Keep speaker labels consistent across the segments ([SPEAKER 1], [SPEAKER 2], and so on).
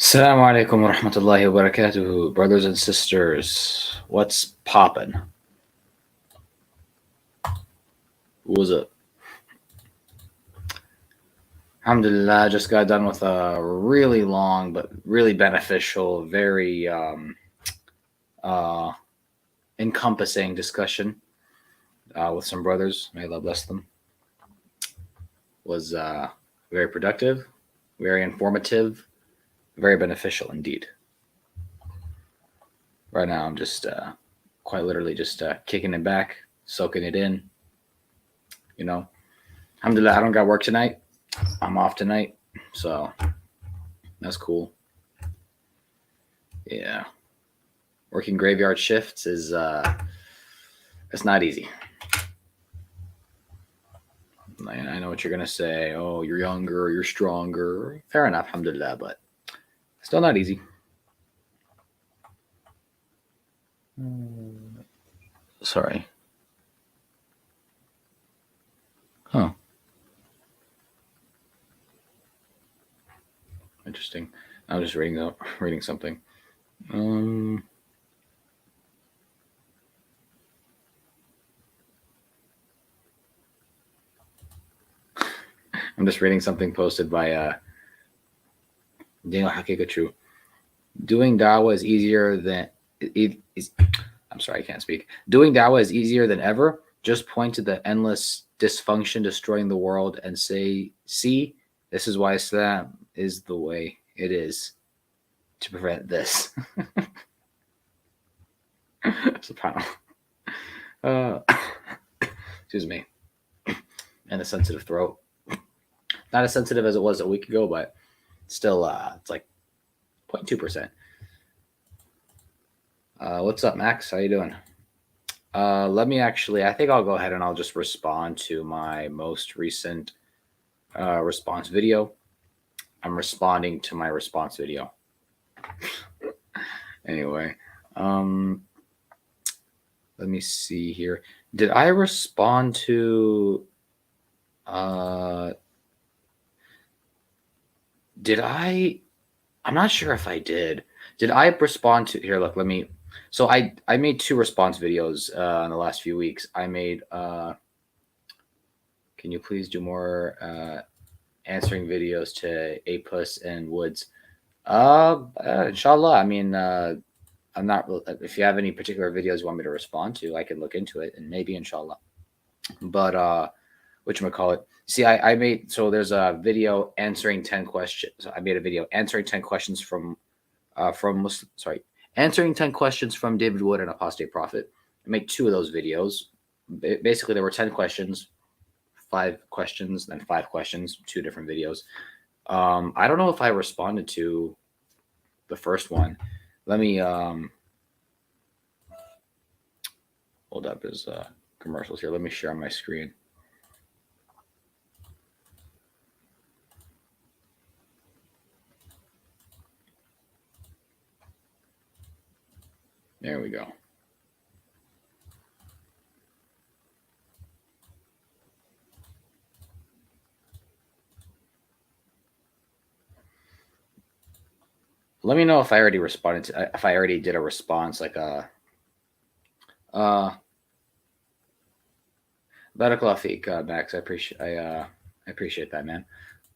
[SPEAKER 1] Assalamu alaikum wa rahmatullahi wa barakatuhu, brothers and sisters. What's poppin'? What's up? Alhamdulillah, I just got done with a really long but really beneficial, very uh, encompassing discussion with some brothers. May Allah bless them. Was very productive, very informative, very beneficial indeed. Right now, I'm just quite literally just kicking it back, soaking it in. You know, alhamdulillah, I don't got work tonight. I'm off tonight, so that's cool. Yeah, working graveyard shifts is it's not easy. I know what you're gonna say. Oh, you're younger, you're stronger. Fair enough, alhamdulillah, but still not easy. Sorry. Huh. Interesting. I was just reading something. I'm just reading something posted by Daniel Hakikachu. Doing dawah is easier than I'm sorry, I can't speak. Doing dawah is easier than ever. Just point to the endless dysfunction destroying the world and say, see, this is why Islam is the way it is to prevent this. Subhanallah. Excuse me. And a sensitive throat. Not as sensitive as it was a week ago, but still, it's like 0.2%. What's up, Max? How you doing? Let me actually, I think I'll go ahead and I'll just respond to my most recent response video. I'm responding to my response video. Anyway, let me see here. Did I respond to I'm not sure if I did. Did I respond to here? Look, let me. So I made 2 response videos in the last few weeks. I made. Can you please do more answering videos to Apus and Woods? Inshallah. I mean, I'm not. If you have any particular videos you want me to respond to, I can look into it and maybe inshallah. But whatchamacallit. See, I made, so there's a video answering 10 questions. So I made a video answering 10 questions from Muslim, sorry, answering 10 questions from David Wood and Apostate Prophet. I made 2 of those videos. Basically, there were 10 questions, 5 questions, then 5 questions, 2 different videos. I don't know if I responded to the first one. Let me hold up his commercials here. Let me share on my screen. There we go. Let me know if I already responded to, if I already did a response, like a Barakallah feek, Max. I appreciate that, man.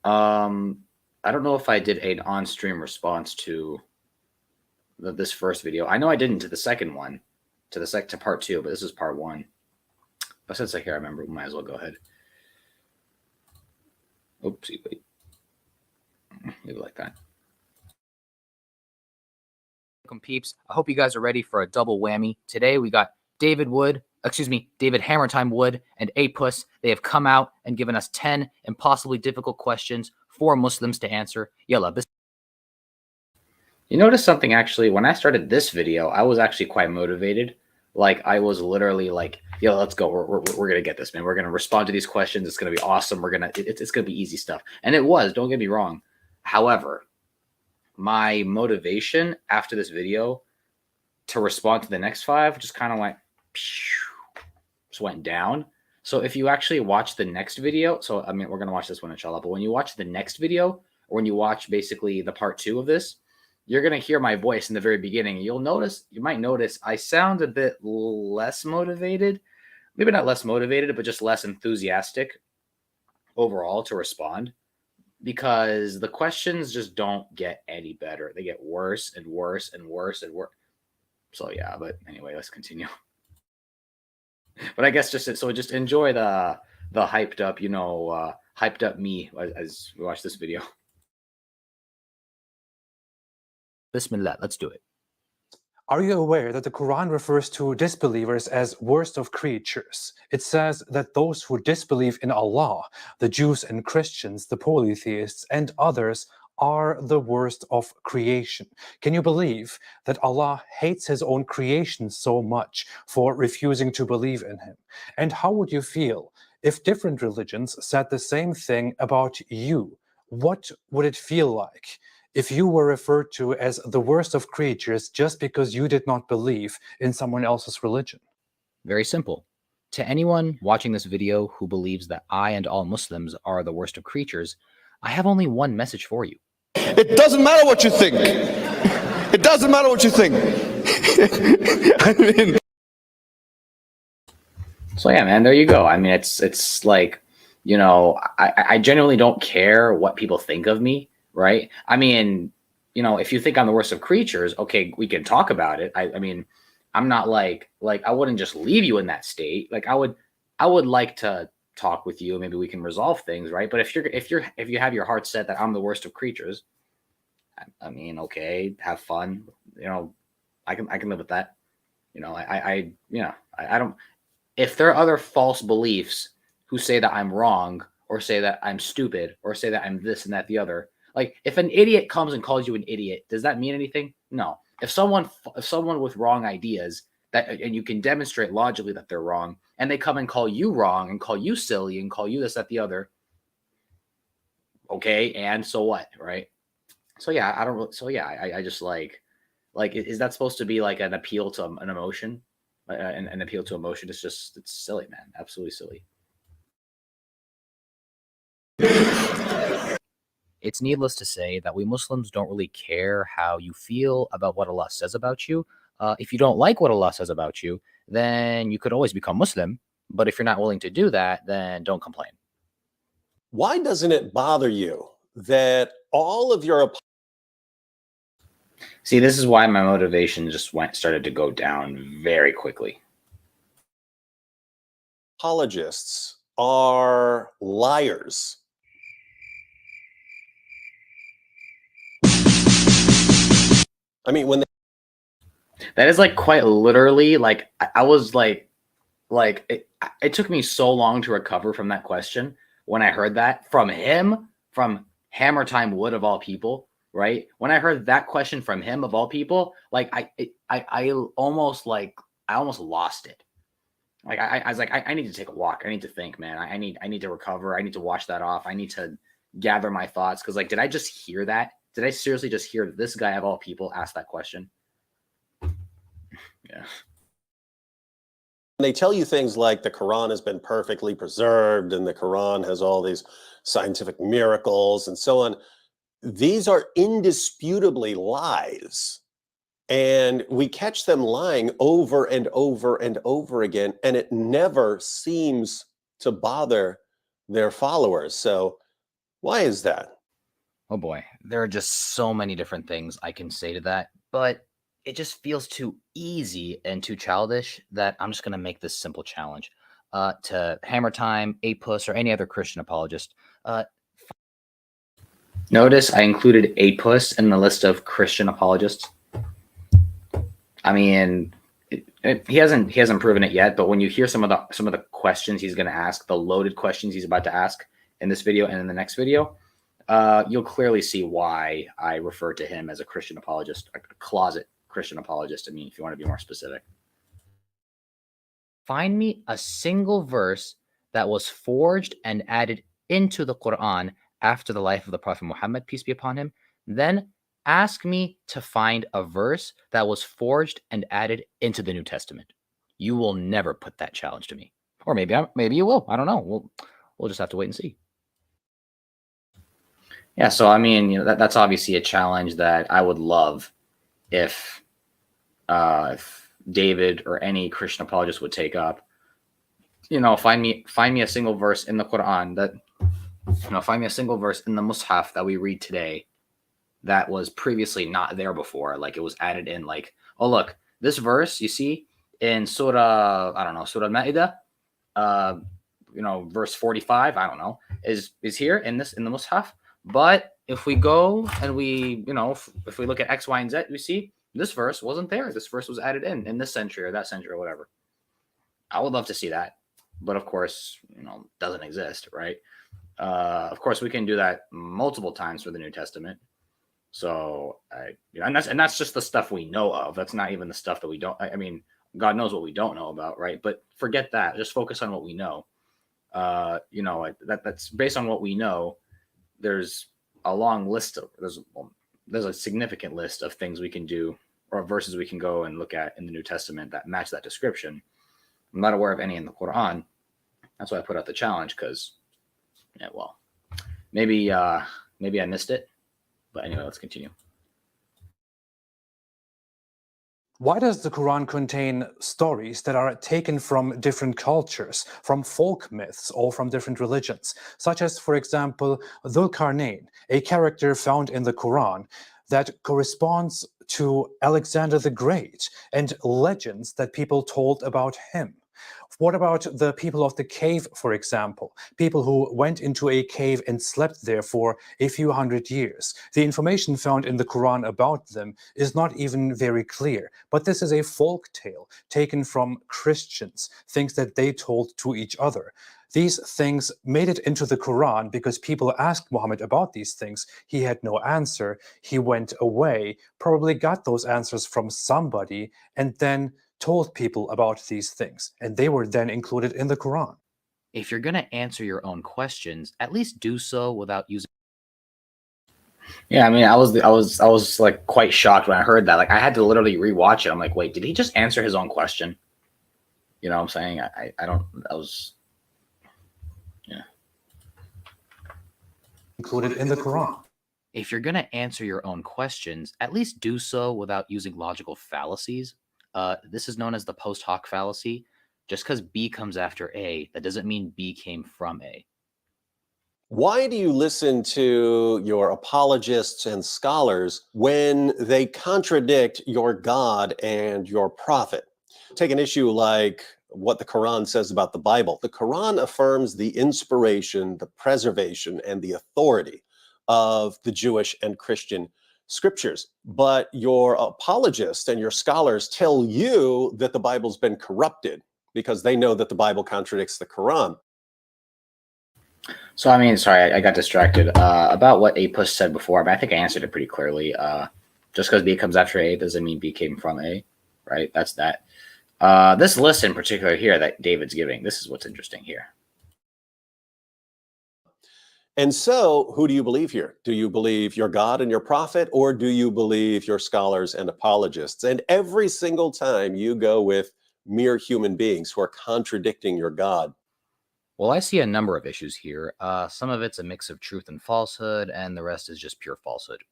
[SPEAKER 1] I don't know if I did an on-stream response to this first video. I know I didn't to the second one, to part 2, but this is part 1. But since I can't remember, we might as well go ahead. Oopsie, wait. Leave it like that. Welcome, peeps. I hope you guys are ready for a double whammy. Today we got David Hammertime Wood and Apus. They have come out and given us 10 impossibly difficult questions for Muslims to answer. Yalla. You notice something, actually, when I started this video, I was actually quite motivated. Like, I was literally like, yo, let's go. We're going to get this, man. We're going to respond to these questions. It's going to be awesome. It's going to be easy stuff. And it was, don't get me wrong. However, my motivation after this video to respond to the next 5 just kind of went, just went down. So if you actually watch the next video, so I mean, we're going to watch this one inshallah, but when you watch the next video, or when you watch basically the part 2 of this, you're going to hear my voice in the very beginning. You might notice I sound a bit less motivated, maybe not less motivated, but just less enthusiastic overall to respond, because the questions just don't get any better. They get worse and worse and worse and worse. So yeah, but anyway, let's continue. But I guess just enjoy the hyped up, hyped up me as we watch this video. Bismillah, let's do it.
[SPEAKER 2] Are you aware that the Quran refers to disbelievers as worst of creatures? It says that those who disbelieve in Allah, the Jews and Christians, the polytheists, and others, are the worst of creation. Can you believe that Allah hates his own creation so much for refusing to believe in him? And how would you feel if different religions said the same thing about you? What would it feel like if you were referred to as the worst of creatures just because you did not believe in someone else's religion?
[SPEAKER 1] Very simple. To anyone watching this video who believes that I and all Muslims are the worst of creatures, I have only one message for you.
[SPEAKER 3] It doesn't matter what you think. It doesn't matter what you think. I mean.
[SPEAKER 1] So yeah, man, there you go. I mean, it's like, I genuinely don't care what people think of me. Right. I mean, if you think I'm the worst of creatures, okay, we can talk about it. I mean, I'm not like I wouldn't just leave you in that state. Like I would like to talk with you. Maybe we can resolve things. Right. But if you have your heart set that I'm the worst of creatures, I mean, okay, have fun. I can live with that. I don't, if there are other false beliefs who say that I'm wrong or say that I'm stupid or say that I'm this and that, the other, like if an idiot comes and calls you an idiot, does that mean anything? No. If someone with wrong ideas and you can demonstrate logically that they're wrong, and they come and call you wrong and call you silly and call you this, that, the other, okay, and so what, right? So yeah, I just like, is that supposed to be like an appeal to an emotion? An appeal to emotion? It's silly, man. Absolutely silly. It's needless to say that we Muslims don't really care how you feel about what Allah says about you. If you don't like what Allah says about you, then you could always become Muslim. But if you're not willing to do that, then don't complain.
[SPEAKER 4] Why doesn't it bother you that all of your
[SPEAKER 1] See, this is why my motivation just started to go down very quickly.
[SPEAKER 4] apologists are liars? I mean, when
[SPEAKER 1] that is like quite literally, like I was like it took me so long to recover from that question when I heard that from him, from Hammer Time Wood of all people, right? When I heard that question from him of all people, like I almost lost it. Like I was like, I need to take a walk. I need to think, man. I need to recover. I need to wash that off. I need to gather my thoughts. Cause like, did I just hear that? Did I seriously just hear this guy of all people ask that question? Yeah.
[SPEAKER 4] they tell you things like the Quran has been perfectly preserved and the Quran has all these scientific miracles and so on, these are indisputably lies. And we catch them lying over and over and over again, and it never seems to bother their followers. So why is that?
[SPEAKER 1] Oh boy, there are just so many different things I can say to that, but it just feels too easy and too childish that I'm just going to make this simple challenge to Hammer Time, Apus, or any other Christian apologist. Notice I included Apus in the list of Christian apologists. I mean, he hasn't proven it yet, but when you hear some of the questions he's going to ask, the loaded questions he's about to ask in this video and in the next video, you'll clearly see why I refer to him as a Christian apologist, a closet Christian apologist. I mean, if you want to be more specific. Find me a single verse that was forged and added into the Quran after the life of the Prophet Muhammad, peace be upon him. Then ask me to find a verse that was forged and added into the New Testament. You will never put that challenge to me. Or maybe you will. I don't know. We'll just have to wait and see. Yeah, so I mean, that's obviously a challenge that I would love if David or any Christian apologist would take up. Find me a single verse in the Quran that find me a single verse in the Mus'haf that we read today that was previously not there before. Like it was added in. Like, oh look, this verse you see in Surah, I don't know, Surah Al-Ma'idah, verse 45, I don't know, is here in the Mus'haf. But if we go and if we look at X, Y, and Z, we see this verse wasn't there. This verse was added in this century or that century or whatever. I would love to see that, but of course, doesn't exist, right? Of course, we can do that multiple times for the New Testament. So, and that's just the stuff we know of. That's not even the stuff that we don't. I mean, God knows what we don't know about, right? But forget that. Just focus on what we know. That's based on what we know. There's a long list of there's a significant list of things we can do or verses we can go and look at in the New Testament that match that description. I'm not aware of any in the Quran. That's why I put out the challenge because, maybe I missed it. But anyway, let's continue.
[SPEAKER 2] Why does the Quran contain stories that are taken from different cultures, from folk myths, or from different religions, such as, for example, Dhul Qarnayn, a character found in the Quran that corresponds to Alexander the Great and legends that people told about him? What about the people of the cave, for example? People who went into a cave and slept there for a few hundred years. The information found in the Quran about them is not even very clear, but this is a folk tale taken from Christians, things that they told to each other. These things made it into the Quran because people asked Muhammad about these things. He had no answer. He went away, probably got those answers from somebody, and then told people about these things, and they were then included in the Quran.
[SPEAKER 1] If you're going to answer your own questions, at least do so without using. Yeah, I mean, I was like quite shocked when I heard that. Like, I had to literally rewatch it. I'm like, wait, did he just answer his own question? You know what I'm saying? I don't. That was, yeah.
[SPEAKER 2] Included in the Quran.
[SPEAKER 1] If you're going to answer your own questions, at least do so without using logical fallacies. This is known as the post hoc fallacy. Just because B comes after A, that doesn't mean B came from A.
[SPEAKER 4] Why do you listen to your apologists and scholars when they contradict your God and your prophet? Take an issue like what the Quran says about the Bible. The Quran affirms the inspiration, the preservation, and the authority of the Jewish and Christian scriptures. But your apologists and your scholars tell you that the Bible's been corrupted because they know that the Bible contradicts the Quran.
[SPEAKER 1] So, I mean, sorry, I got distracted about what Apus said before, but I think I answered it pretty clearly. Just because B comes after A doesn't mean B came from A, right? That's that. This list in particular here that David's giving, this is what's interesting here.
[SPEAKER 4] And so, who do you believe here? Do you believe your God and your prophet, or do you believe your scholars and apologists? And every single time you go with mere human beings who are contradicting your God.
[SPEAKER 1] Well, I see a number of issues here. Some of it's a mix of truth and falsehood, and the rest is just pure falsehood.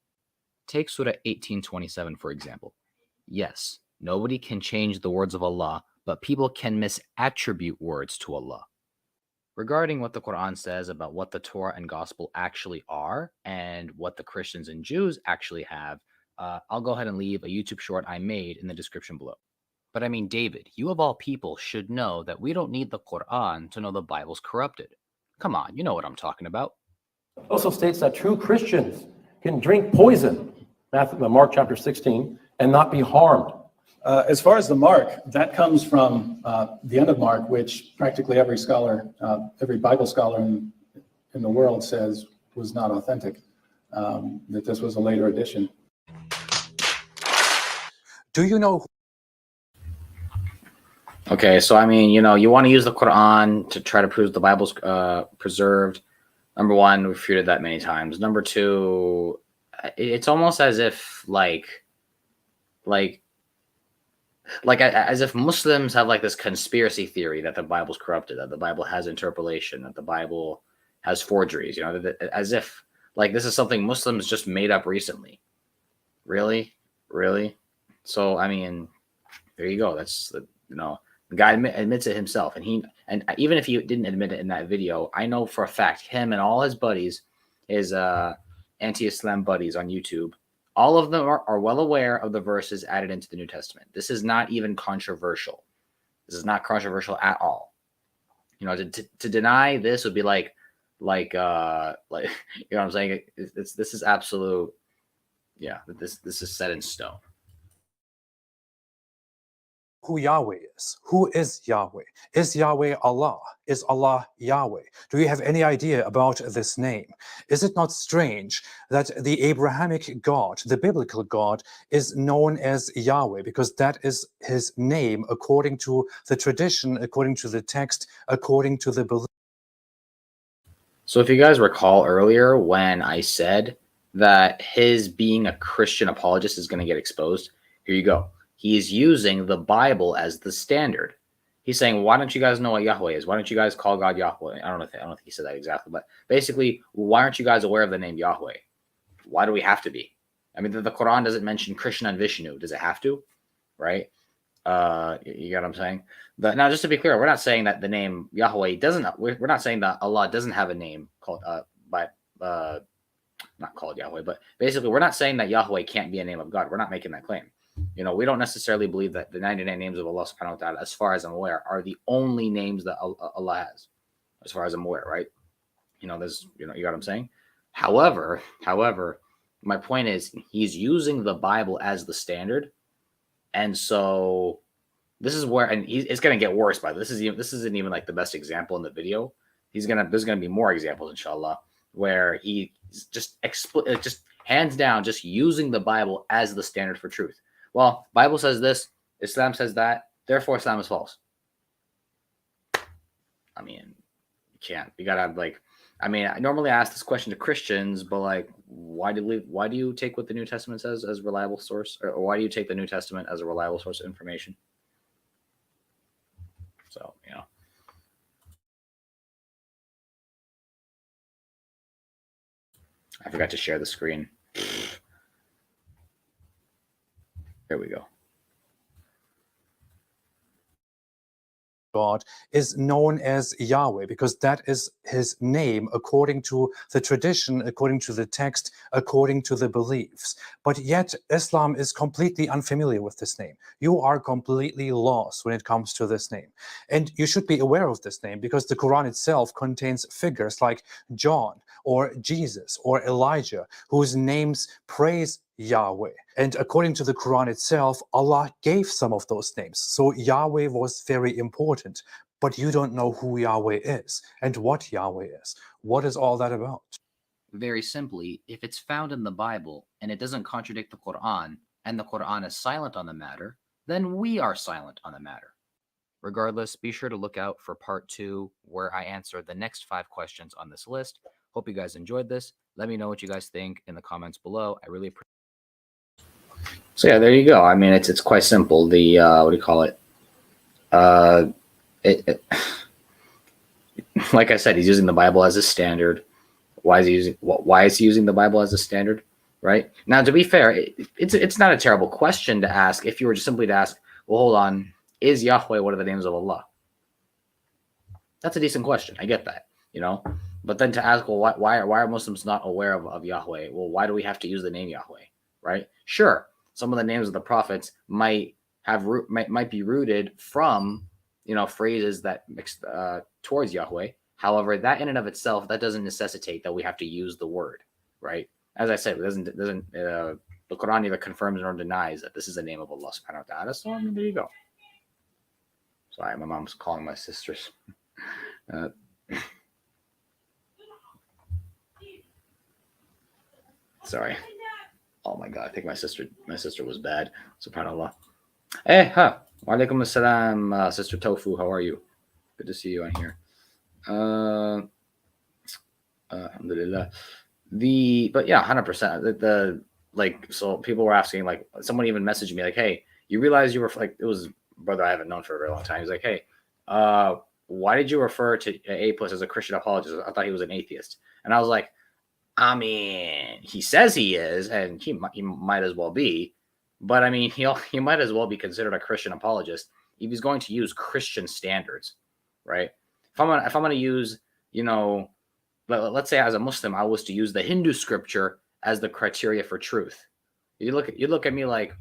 [SPEAKER 1] Take Surah 18:27, for example. Yes, nobody can change the words of Allah, but people can misattribute words to Allah. Regarding what the Quran says about what the Torah and Gospel actually are and what the Christians and Jews actually have, I'll go ahead and leave a YouTube short I made in the description below. But I mean, David, you of all people should know that we don't need the Quran to know the Bible's corrupted. Come on, you know what I'm talking about.
[SPEAKER 5] It also states that true Christians can drink poison, Mark chapter 16, and not be harmed.
[SPEAKER 6] As far as the mark, that comes from the end of Mark, which practically every scholar, every Bible scholar in the world says was not authentic, that this was a later addition.
[SPEAKER 2] Do you know?
[SPEAKER 1] Okay, so I mean, you want to use the Quran to try to prove the Bible's preserved. Number one, we've refuted that many times. Number two, it's almost as if as if Muslims have like this conspiracy theory that the Bible's corrupted, that the Bible has interpolation, that the Bible has forgeries, as if Like this is something Muslims just made up recently. Really? Really? So I mean, there you go. That's the the guy admits it himself, and even if he didn't admit it in that video, I know for a fact him and all his buddies, his anti-Islam buddies on YouTube, all of them are well aware of the verses added into the New Testament. This is not even controversial. This is not controversial at all. To deny this would be like you know what I'm saying? This is absolute. Yeah, this is set in stone.
[SPEAKER 2] Who Yahweh is? Who is Yahweh? Is Yahweh Allah? Is Allah Yahweh? Do you have any idea about this name? Is it not strange that the Abrahamic God, the biblical God, is known as Yahweh because that is his name according to the tradition, according to the text, according to the belief?
[SPEAKER 1] So if you guys recall earlier when I said that his being a Christian apologist is going to get exposed, here you go. He is using the Bible as the standard. He's saying, why don't you guys know what Yahweh is? Why don't you guys call God Yahweh? I don't think he said that exactly, but basically, why aren't you guys aware of the name Yahweh? Why do we have to be? I mean, the Quran doesn't mention Krishna and Vishnu. Does it have to? Right? You get what I'm saying? Now, just to be clear, we're not saying that the name Yahweh doesn't. We're not saying that Allah doesn't have a name called not called Yahweh, but basically, we're not saying that Yahweh can't be a name of God. We're not making that claim. We don't necessarily believe that the 99 names of Allah subhanahu wa ta'ala, as far as I'm aware, are the only names that Allah has, as far as I'm aware, right? There's, you got what I'm saying? However, my point is he's using the Bible as the standard. And so this is where, and it's going to get worse by this. This isn't even like the best example in the video. There's going to be more examples, inshallah, where he just hands down, just using the Bible as the standard for truth. Well, Bible says this, Islam says that, therefore Islam is false. I mean, you can't. You gotta have I normally ask this question to Christians, but why do you take what the New Testament says as a reliable source, or why do you take the New Testament as a reliable source of information? So, I forgot to share the screen. There we go.
[SPEAKER 2] God is known as Yahweh because that is his name according to the tradition, according to the text, according to the beliefs. But yet Islam is completely unfamiliar with this name. You are completely lost when it comes to this name. And you should be aware of this name because the Quran itself contains figures like John or Jesus or Elijah, whose names praise Yahweh. And according to the Quran itself, Allah gave some of those names. So Yahweh was very important. But you don't know who Yahweh is and what Yahweh is. What is all that about?
[SPEAKER 1] Very simply, if it's found in the Bible and it doesn't contradict the Quran, and the Quran is silent on the matter, then we are silent on the matter. Regardless, be sure to look out for part 2, where I answer the next 5 questions on this list. Hope you guys enjoyed this. Let me know what you guys think in the comments below. I really appreciate it. So yeah, there you go. I mean, it's quite simple. The what do you call it? Like I said, he's using the Bible as a standard. Why is he using the Bible as a standard? Right now, to be fair, it's not a terrible question to ask if you were just simply to ask, well, hold on, is Yahweh one of the names of Allah? That's a decent question. I get that, But then to ask, well, why are Muslims not aware of Yahweh? Well, why do we have to use the name Yahweh? Right? Sure, some of the names of the prophets might be rooted from phrases that mix towards Yahweh. However, that in and of itself, that doesn't necessitate that we have to use the word, right? As I said, the Quran neither confirms nor denies that this is the name of Allah subhanahu wa ta'ala. So there you go. Sorry, my mom's calling my sisters. Sorry. Oh my God, I think my sister was bad. Subhanallah. Hey, Wa alaikum assalam, Sister Tofu. How are you? Good to see you on here. Alhamdulillah. But yeah, 100%. So people were asking, someone even messaged me hey, you realize you were it was a brother I haven't known for a very long time. He's hey, why did you refer to A+ as a Christian apologist? I thought he was an atheist. And I was I mean, he says he is, and he might as well be. But I mean, he might as well be considered a Christian apologist if he's going to use Christian standards, right? If I'm gonna use, you know, let's say as a Muslim, I was to use the Hindu scripture as the criteria for truth. You look at me like,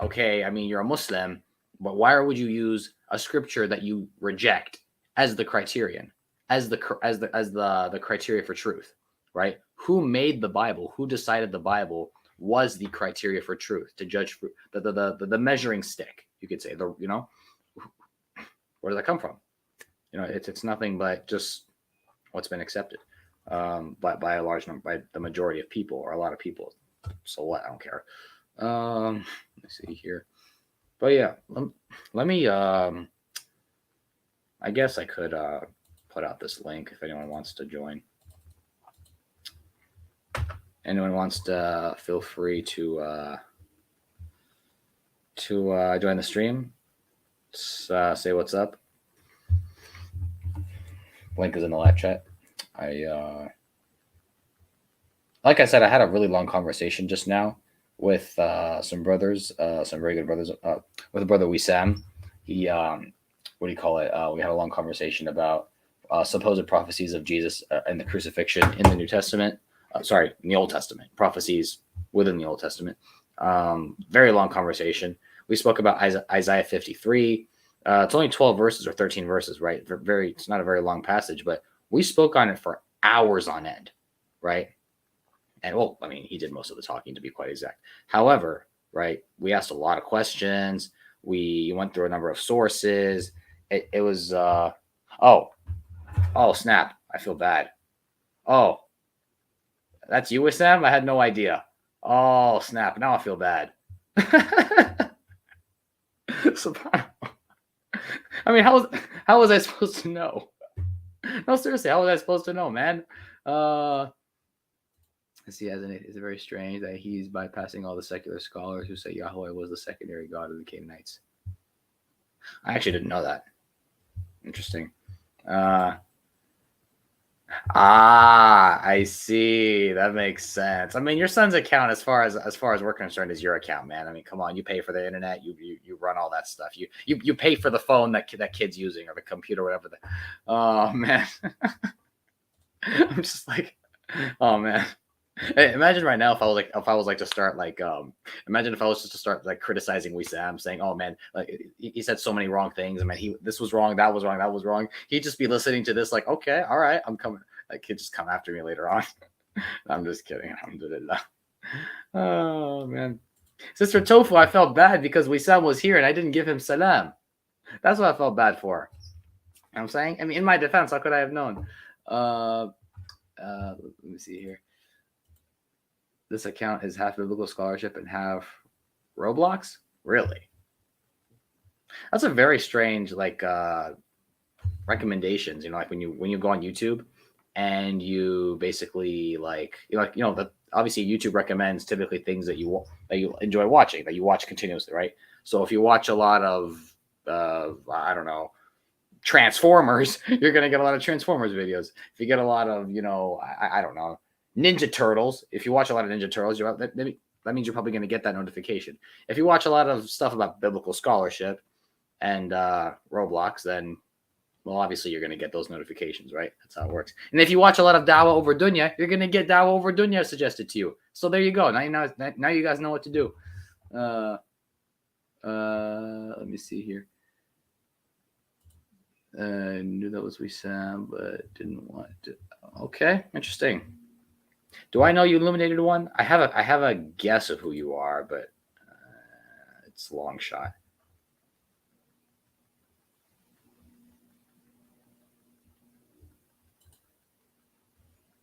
[SPEAKER 1] okay, I mean, you're a Muslim, but why would you use a scripture that you reject as the criterion, as the criteria for truth, right? Who made the Bible? Who decided the Bible was the criteria for truth to judge the measuring stick? You could say where does that come from? You know, it's nothing but just what's been accepted by a large number, by the majority of people or a lot of people. So what? I don't care. Let me see here. But yeah, let me. I guess I could put out this link if anyone wants to join. Anyone wants to, feel free to join the stream. Say what's up. Link is in the live chat. Like I said, I had a really long conversation just now with some brothers, some very good brothers, with a brother Wissam. He, what do you call it? We had a long conversation about supposed prophecies of Jesus and the crucifixion in the New Testament. In the Old Testament, prophecies within the Old Testament. Very long conversation. We spoke about Isaiah 53. It's only 12 verses or 13 verses, right? It's not a very long passage, but we spoke on it for hours on end, right? And well, I mean, he did most of the talking, to be quite exact. However, right, we asked a lot of questions. We went through a number of sources. It was, oh snap! I feel bad. Oh, that's you, Wissam? I had no idea. Oh snap! Now I feel bad. I mean, how was I supposed to know? No, seriously, how was I supposed to know, man? Let's see, it's very strange that he's bypassing all the secular scholars who say Yahweh was the secondary god of the Canaanites. I actually didn't know that. Interesting. I see. That makes sense. I mean, your son's account, as far as we're concerned, is your account, man. I mean, come on, you pay for the internet, you run all that stuff. You pay for the phone that kid's using, or the computer, whatever. Oh man, I'm just like, oh man. Hey, imagine right now if I was to start imagine if I was just to start criticizing Wissam, saying, oh man, he said so many wrong things. I mean, this was wrong, that was wrong, that was wrong. He'd just be listening to this like, okay, all right, I'm coming. He'd just come after me later on. I'm just kidding. Alhamdulillah. Oh man, Sister Tofu, I felt bad because Wissam was here and I didn't give him salam. That's what I felt bad for. You know what I'm saying? I mean, in my defense, how could I have known? Let me see here. This account is half biblical scholarship and half Roblox? Really? That's a very strange recommendations, when you go on YouTube and you basically obviously YouTube recommends typically things that you enjoy watching, that you watch continuously, right? So if you watch a lot of I don't know, Transformers, you're going to get a lot of Transformers videos. If you get a lot of, I don't know, Ninja Turtles. If you watch a lot of Ninja Turtles, that means you're probably going to get that notification. If you watch a lot of stuff about biblical scholarship and Roblox, then, well, obviously you're going to get those notifications, right? That's how it works. And if you watch a lot of Dawa over Dunya, you're going to get Dawa over Dunya suggested to you. So there you go. Now you guys know what to do. Let me see here. I knew that was Wissam, but didn't want to. Okay, interesting. Do I know you Illuminated One? I have a guess of who you are, but it's a long shot.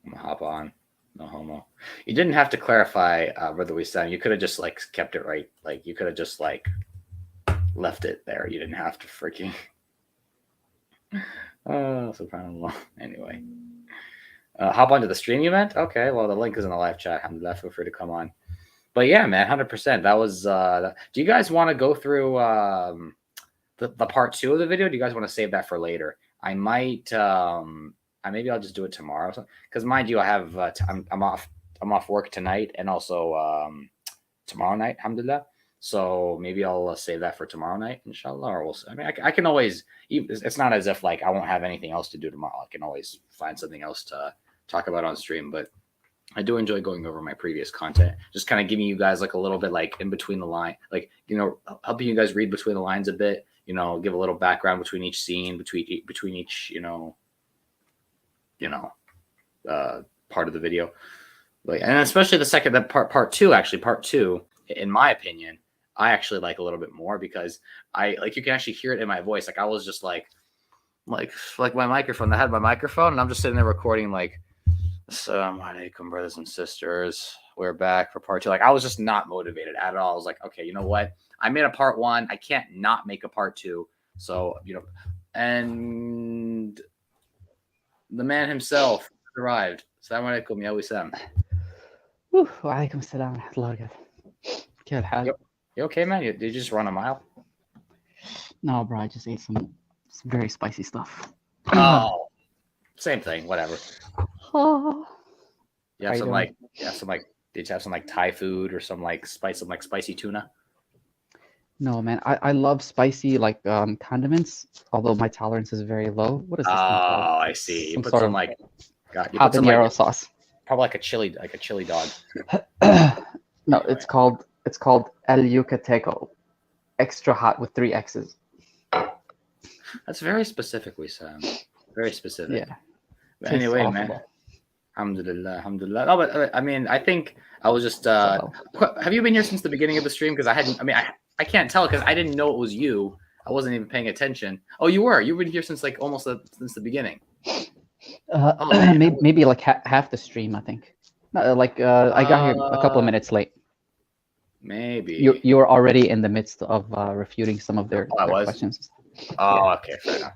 [SPEAKER 1] I'm gonna hop on. No homo. You didn't have to clarify, Brother Wissam. You could have just kept it right. You could have just left it there. You didn't have to freaking. SubhanAllah. Anyway. Hop onto the stream event? Okay, well, the link is in the live chat. Alhamdulillah, feel free to come on. But yeah, man, 100%. That was, do you guys want to go through the part 2 of the video? Do you guys want to save that for later? I might maybe I'll just do it tomorrow. Because mind you, I have I'm off work tonight and also tomorrow night, alhamdulillah. So maybe I'll save that for tomorrow night, inshallah. Or I mean, I can always. It's not as if like I won't have anything else to do tomorrow. I can always find something else to talk about on stream. But I do enjoy going over my previous content, just kind of giving you guys like a little bit like in between the line, like helping you guys read between the lines a bit. Give a little background between each scene, between each part of the video. Like, and especially the second part two, in my opinion, I actually like a little bit more because you can actually hear it in my voice. Like I was just like my microphone. I had my microphone and I'm just sitting there recording like, Assalamu alaikum, brothers and sisters. We're back for part two. Like I was just not motivated at all. I was like, okay, you know what? I made a part one. I can't not make a part two. So, and the man himself arrived. Assalamu alaikum, ya Wissam.
[SPEAKER 7] وعليكم السلام ورحمة الله وبركاته. كيف الحال؟
[SPEAKER 1] You okay, man? Did you just run a mile?
[SPEAKER 7] No, bro, I just ate some very spicy stuff.
[SPEAKER 1] Oh, same thing. Whatever.
[SPEAKER 7] Oh.
[SPEAKER 1] You have did you have some like Thai food or some spicy tuna?
[SPEAKER 7] No, man, I love spicy condiments, although my tolerance is very low. What is this thing called?
[SPEAKER 1] Oh, I see. You
[SPEAKER 7] Some
[SPEAKER 1] put
[SPEAKER 7] sort
[SPEAKER 1] some
[SPEAKER 7] of
[SPEAKER 1] habanero
[SPEAKER 7] sauce.
[SPEAKER 1] Probably like a chili dog.
[SPEAKER 7] No, it's called El Yucateco, extra hot with 3 X's.
[SPEAKER 1] That's very specific, Wissam. Very specific.
[SPEAKER 7] Yeah.
[SPEAKER 1] But anyway,
[SPEAKER 7] Tastes
[SPEAKER 1] man.
[SPEAKER 7] awful.
[SPEAKER 1] Alhamdulillah. No, but I mean, I think I was just. Have you been here since the beginning of the stream? Because I can't tell because I didn't know it was you. I wasn't even paying attention. Oh, you were. You've been here since like almost since the beginning.
[SPEAKER 7] Maybe like half the stream, I think. No, I got here a couple of minutes late.
[SPEAKER 1] Maybe
[SPEAKER 7] You were already in the midst of refuting some of their questions.
[SPEAKER 1] Oh, okay, fair enough.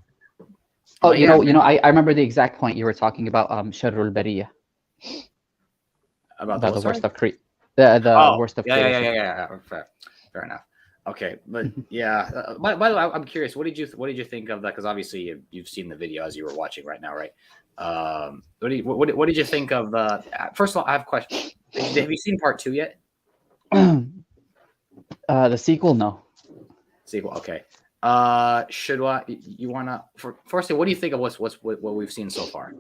[SPEAKER 7] Oh, I remember the exact point you were talking about. Sharrul Bariya.
[SPEAKER 1] About
[SPEAKER 7] the worst of creation. The worst of creation.
[SPEAKER 1] Yeah. Fair enough. Okay, but yeah. By the way, I'm curious. What did you think of that? Because obviously you've seen the video as you were watching right now, right? What did you think of? First of all, I have a question. Have you seen part 2 yet?
[SPEAKER 7] The sequel, no.
[SPEAKER 1] Sequel, okay. You wanna firstly, what do you think of what we've seen so far?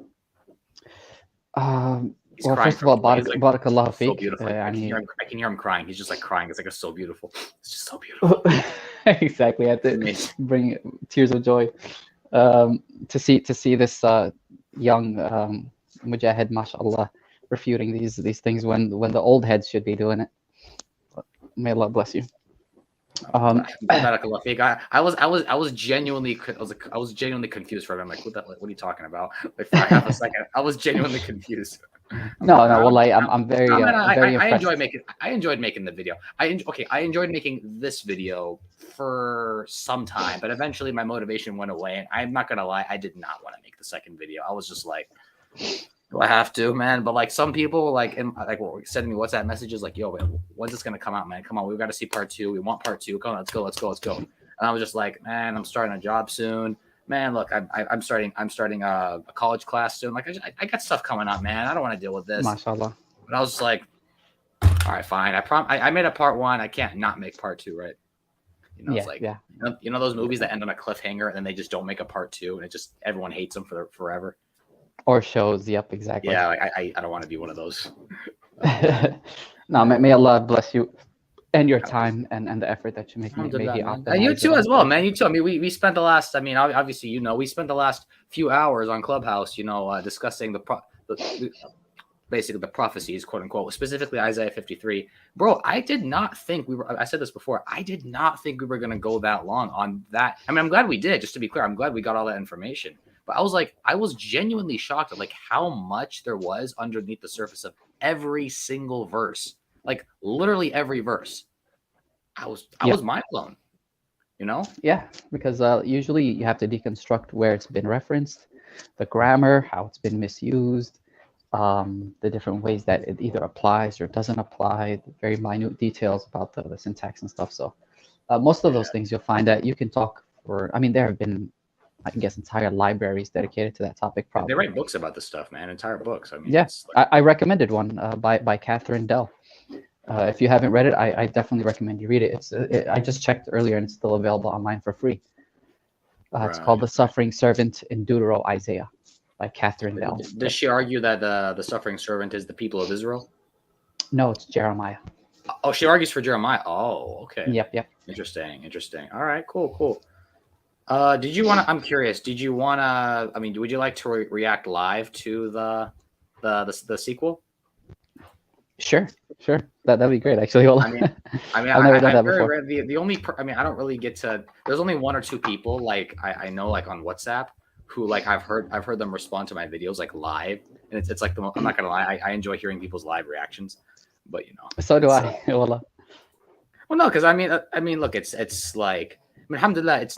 [SPEAKER 7] Well, first of all, barakallahu
[SPEAKER 1] so
[SPEAKER 7] feek.
[SPEAKER 1] beautiful. I can hear him crying. He's just like crying. It's like so beautiful. It's just so beautiful.
[SPEAKER 7] Exactly, I had to bring tears of joy to see this young mujahid, mashallah, refuting these things when the old heads should be doing it. May Allah bless you.
[SPEAKER 1] Barakallahu feek. I was genuinely confused for him. I'm like, what are you talking about? Like for half a second, I was genuinely confused.
[SPEAKER 7] No. Well, I'm very very impressed.
[SPEAKER 1] I enjoyed making the video. I enjoyed making this video for some time, but eventually my motivation went away. And I'm not gonna lie, I did not want to make the second video. I was just like, do I have to, man? But like some people sending me WhatsApp messages like, yo, man, when's this gonna come out, man? Come on, we've got to see part 2. We want part 2. Come on, let's go. And I was just like, man, I'm starting a job soon. Man, look, I'm starting a college class soon. Like I got stuff coming up, man. I don't want to deal with this.
[SPEAKER 7] Mashallah.
[SPEAKER 1] But I was just like, all right, fine. I made a part 1. I can't not make part 2, right? It's like those movies that end on a cliffhanger and then they just don't make a part 2 and it just everyone hates them for forever.
[SPEAKER 7] Or shows, yep, exactly.
[SPEAKER 1] Yeah, I don't want to be one of those.
[SPEAKER 7] No, may Allah bless you and your time and the effort that you make.
[SPEAKER 1] And you too as well, man. You too. I mean, we spent the last. I mean, obviously, we spent the last few hours on Clubhouse, discussing basically the prophecies, quote unquote, specifically Isaiah 53. Bro, I did not think we were. I said this before. I did not think we were going to go that long on that. I mean, I'm glad we did. Just to be clear, I'm glad we got all that information. But I was genuinely shocked at like how much there was underneath the surface of every single verse, like literally every verse. I was mind blown,
[SPEAKER 7] Yeah, because usually you have to deconstruct where it's been referenced, the grammar, how it's been misused, the different ways that it either applies or doesn't apply, the very minute details about the syntax and stuff. So most of those things you'll find that you can talk for. I mean, there have been I guess, entire libraries dedicated to that topic. Probably.
[SPEAKER 1] They write books about this stuff, man. Entire books. I mean,
[SPEAKER 7] Yeah,
[SPEAKER 1] it's like,
[SPEAKER 7] I recommended one by Catherine Dell. If you haven't read it, I definitely recommend you read it. I just checked earlier and it's still available online for free. It's called The Suffering Servant in Deutero Isaiah by Catherine Dell.
[SPEAKER 1] does she argue that the suffering servant is the people of Israel?
[SPEAKER 7] No, it's Jeremiah.
[SPEAKER 1] Oh, she argues for Jeremiah. Oh, okay.
[SPEAKER 7] Yep.
[SPEAKER 1] Interesting. All right, cool. Did you want to? I'm curious. Did you want to? I mean, would you like to react live to the sequel?
[SPEAKER 7] Sure. That'd be great. Actually, hold on.
[SPEAKER 1] I mean,
[SPEAKER 7] I've never done that before.
[SPEAKER 1] The only, I mean, I don't really get to. There's only one or two people like I know like on WhatsApp who like I've heard them respond to my videos like live, and it's like I'm not gonna lie, I enjoy hearing people's live reactions, but you know.
[SPEAKER 7] So do I. Wallah.
[SPEAKER 1] Well, no, because I mean, look, it's like, I mean, alhamdulillah, it's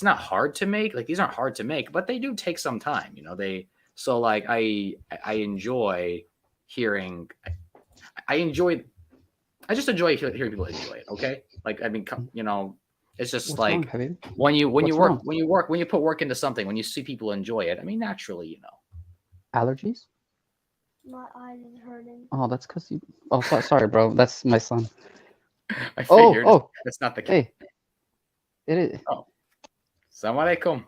[SPEAKER 1] not hard to make. Like these aren't hard to make, but they do take some time, you know. So like I enjoy hearing. I just enjoy hearing people enjoy it. Okay, like I mean, you know, it's just
[SPEAKER 7] What's
[SPEAKER 1] like
[SPEAKER 7] wrong,
[SPEAKER 1] when you
[SPEAKER 7] What's
[SPEAKER 1] when you put work into something, when you see people enjoy it. I mean, naturally, you know.
[SPEAKER 7] Allergies?
[SPEAKER 8] My eyes is hurting.
[SPEAKER 7] Oh, that's because you. Oh, sorry, bro. That's my son.
[SPEAKER 1] I figured
[SPEAKER 7] Oh,
[SPEAKER 1] that's not the case.
[SPEAKER 7] hey. It is.
[SPEAKER 1] Oh, Assalamu alaikum.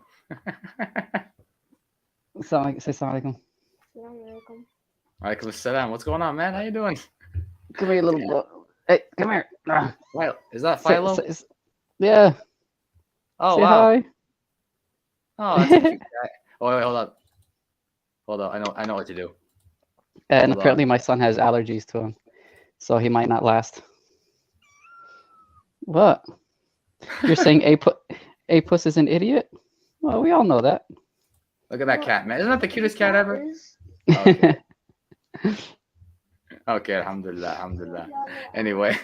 [SPEAKER 7] Say salam alaikum.
[SPEAKER 8] Assalamualaikum.
[SPEAKER 1] Alaikum assalam. What's going on, man? How you doing?
[SPEAKER 7] Come here, little bro. Hey, come here.
[SPEAKER 1] Philo. Is that Philo?
[SPEAKER 7] Yeah.
[SPEAKER 1] Oh,
[SPEAKER 7] Say
[SPEAKER 1] wow.
[SPEAKER 7] hi.
[SPEAKER 1] Oh, that's a cute guy. Oh, wait, hold up. I know what to do.
[SPEAKER 7] And
[SPEAKER 1] Hold
[SPEAKER 7] apparently my son has allergies to him, so he might not last. What? You're saying Apus is an idiot? Well, we all know that.
[SPEAKER 1] Look at that cat, man. Isn't that the cutest cat ever?
[SPEAKER 8] Is-
[SPEAKER 1] Okay, alhamdulillah. Anyway,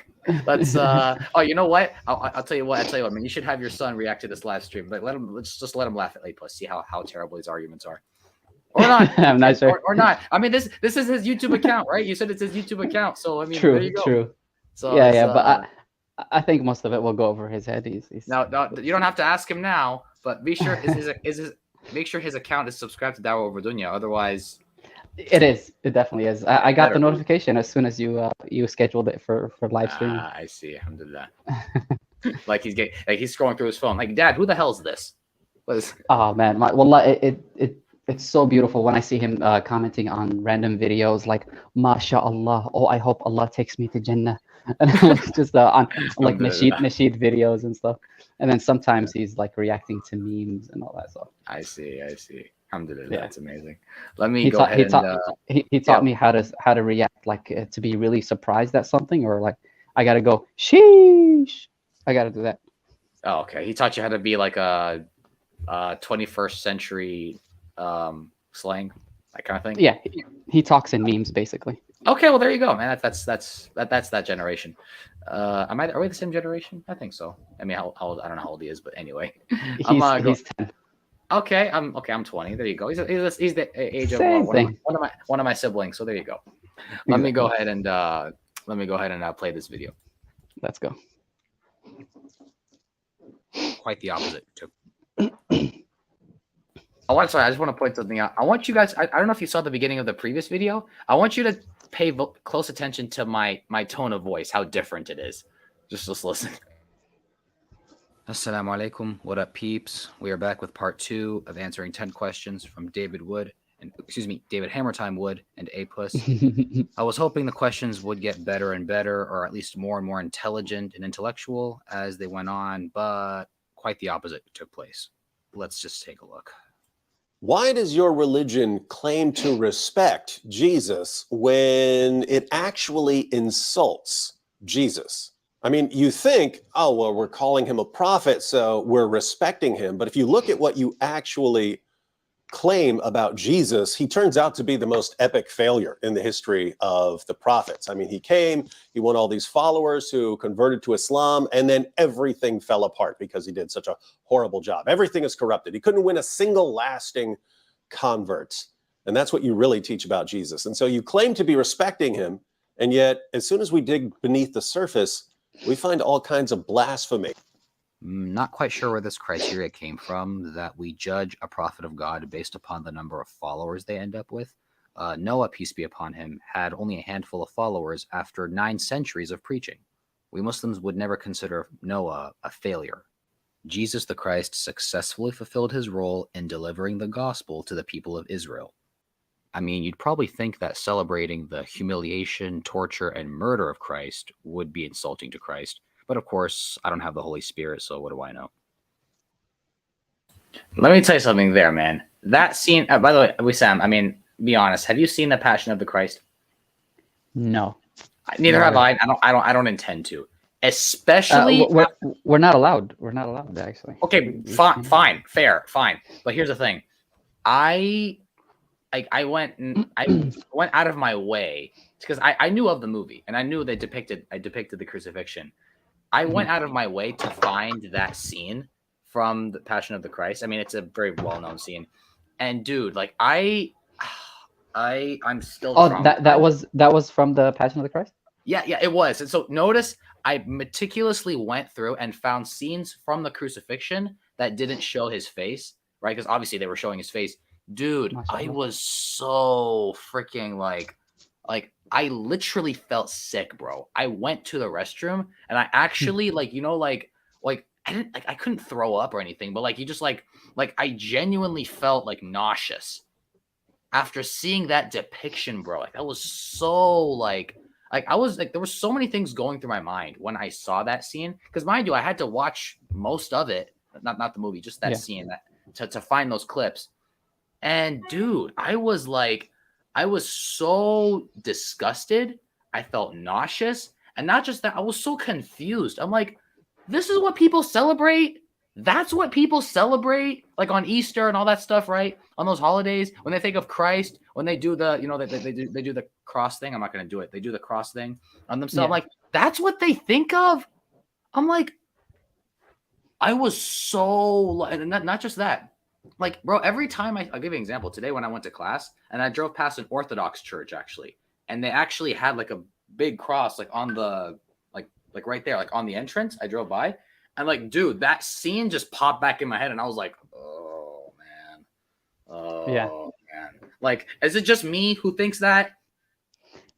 [SPEAKER 1] let's oh, you know what? I'll tell you what. I mean, you should have your son react to this live stream. But let's just let him laugh at Apus. See how terrible his arguments are. Or not.
[SPEAKER 7] I'm not sure.
[SPEAKER 1] Or not. I mean, this is his YouTube account, right? You said it's his YouTube account. So I mean,
[SPEAKER 7] True,
[SPEAKER 1] there you go.
[SPEAKER 7] true.
[SPEAKER 1] So
[SPEAKER 7] Yeah, but I think most of it will go over his head. He's
[SPEAKER 1] no, you don't have to ask him now, but be sure make sure his account is subscribed to Dawa Over Dunya. Otherwise,
[SPEAKER 7] It is. It definitely is. I got
[SPEAKER 1] Better
[SPEAKER 7] the
[SPEAKER 1] be.
[SPEAKER 7] notification as soon as you scheduled it for live streaming.
[SPEAKER 1] I see. Alhamdulillah. like he's scrolling through his phone. Like, Dad, who the hell is this?
[SPEAKER 7] Oh man, wallah, it's so beautiful when I see him commenting on random videos like MashaAllah. Oh, I hope Allah takes me to Jannah. And like just on like nasheed videos and stuff. And then sometimes he's like reacting to memes and all that stuff.
[SPEAKER 1] I see. Alhamdulillah,
[SPEAKER 7] Yeah.
[SPEAKER 1] that's amazing. Let me
[SPEAKER 7] He
[SPEAKER 1] go
[SPEAKER 7] taught
[SPEAKER 1] ahead
[SPEAKER 7] he taught me how to react, like to be really surprised at something, or like I gotta go sheesh. I gotta do that.
[SPEAKER 1] Oh, okay. He taught you how to be like a 21st century slang, that kind of thing.
[SPEAKER 7] Yeah, he talks in memes basically.
[SPEAKER 1] Okay, well there you go, man. That's that generation. Are we the same generation? I think so. I mean, how old? I don't know how old he is, but anyway.
[SPEAKER 7] He's 10.
[SPEAKER 1] Okay, I'm 20. There you go. He's the age of
[SPEAKER 7] Same thing.
[SPEAKER 1] one of my siblings. So there you go. Let me go ahead and play this video.
[SPEAKER 7] Let's go.
[SPEAKER 1] Quite the opposite. I just want to point something out. I want you guys. I don't know if you saw the beginning of the previous video. I want you to pay close attention to my tone of voice. How different it is. Just listen. Assalamu alaikum. What up, peeps? We are back with part 2 of answering 10 questions from David Hammertime Wood and Apus. I was hoping the questions would get better and better, or at least more and more intelligent and intellectual as they went on, but quite the opposite took place. Let's just take a look.
[SPEAKER 4] Why does your religion claim to respect Jesus when it actually insults Jesus? I mean, you think, oh, well, we're calling him a prophet, so we're respecting him. But if you look at what you actually claim about Jesus, he turns out to be the most epic failure in the history of the prophets. I mean, he came, he won all these followers who converted to Islam, and then everything fell apart because he did such a horrible job. Everything is corrupted. He couldn't win a single lasting convert. And that's what you really teach about Jesus. And so you claim to be respecting him, and yet as soon as we dig beneath the surface, we find all kinds of blasphemy.
[SPEAKER 1] Not quite sure where this criteria came from that we judge a prophet of God based upon the number of followers they end up with. Noah, peace be upon him, had only a handful of followers after 9 centuries of preaching. We Muslims would never consider Noah a failure. Jesus the Christ successfully fulfilled his role in delivering the gospel to the people of Israel. I mean, you'd probably think that celebrating the humiliation, torture, and murder of Christ would be insulting to Christ. But of course, I don't have the Holy Spirit, so what do I know?
[SPEAKER 9] Let me tell you something there, man. That scene, by the way, Wissam, I mean, be honest. Have you seen The Passion of the Christ?
[SPEAKER 7] No.
[SPEAKER 9] Neither have I. I don't intend to. Especially
[SPEAKER 7] We're not allowed. We're not allowed, actually.
[SPEAKER 9] okay, fine, fair, fine. But here's the thing. I went out of my way because I knew of the movie and I knew I depicted the crucifixion. I went out of my way to find that scene from The Passion of the Christ. I mean, it's a very well-known scene. And dude, like I'm still
[SPEAKER 7] Oh, that was from The Passion of the Christ?
[SPEAKER 1] Yeah, it was. And so notice I meticulously went through and found scenes from the crucifixion that didn't show his face, right? Because obviously they were showing his face. Dude, I was so freaking like I literally felt sick, bro. I went to the restroom and I actually like I couldn't throw up or anything, but like you just like I genuinely felt like nauseous after seeing that depiction, bro. Like that was so like I was like there were so many things going through my mind when I saw that scene. Because mind you, I had to watch most of it, not the movie, just that scene to find those clips. And dude, I was so disgusted. I felt nauseous. And not just that, I was so confused. I'm like, this is what people celebrate? That's what people celebrate, like on Easter and all that stuff, right? On those holidays, when they think of Christ, when they do the, they do the cross thing. I'm not going to do it. They do the cross thing on themselves. I'm like, that's what they think of? I'm like, I was so, and not just that. Like, bro, every time I'll give you an example. Today when I went to class and I drove past an Orthodox church actually, and they actually had like a big cross like on the like right there, like on the entrance. I drove by and like, dude, that scene just popped back in my head and I was like, oh man. Like, is it just me who thinks that?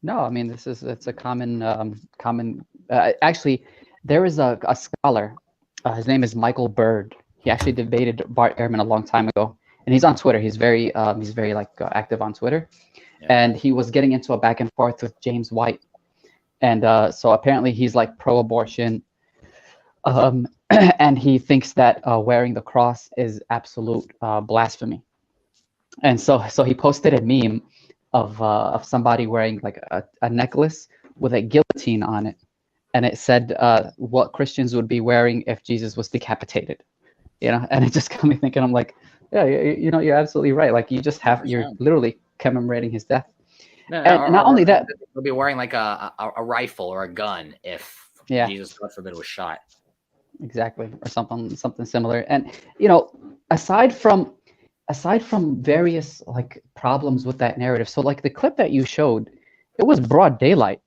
[SPEAKER 7] No, I mean it's a common actually there is a scholar. His name is Michael Bird. He actually debated Bart Ehrman a long time ago, and he's on Twitter. He's very active on Twitter, and he was getting into a back and forth with James White, and so apparently he's like pro-abortion, and he thinks that wearing the cross is absolute blasphemy, and so he posted a meme of somebody wearing like a necklace with a guillotine on it, and it said what Christians would be wearing if Jesus was decapitated. And it just got me thinking. I'm like, yeah, you're absolutely right. Like you're literally commemorating his death. And not only that,
[SPEAKER 1] they'll be wearing like a rifle or a gun if Jesus, God forbid, was shot.
[SPEAKER 7] Exactly, or something similar. And aside from various like problems with that narrative, so like the clip that you showed, it was broad daylight.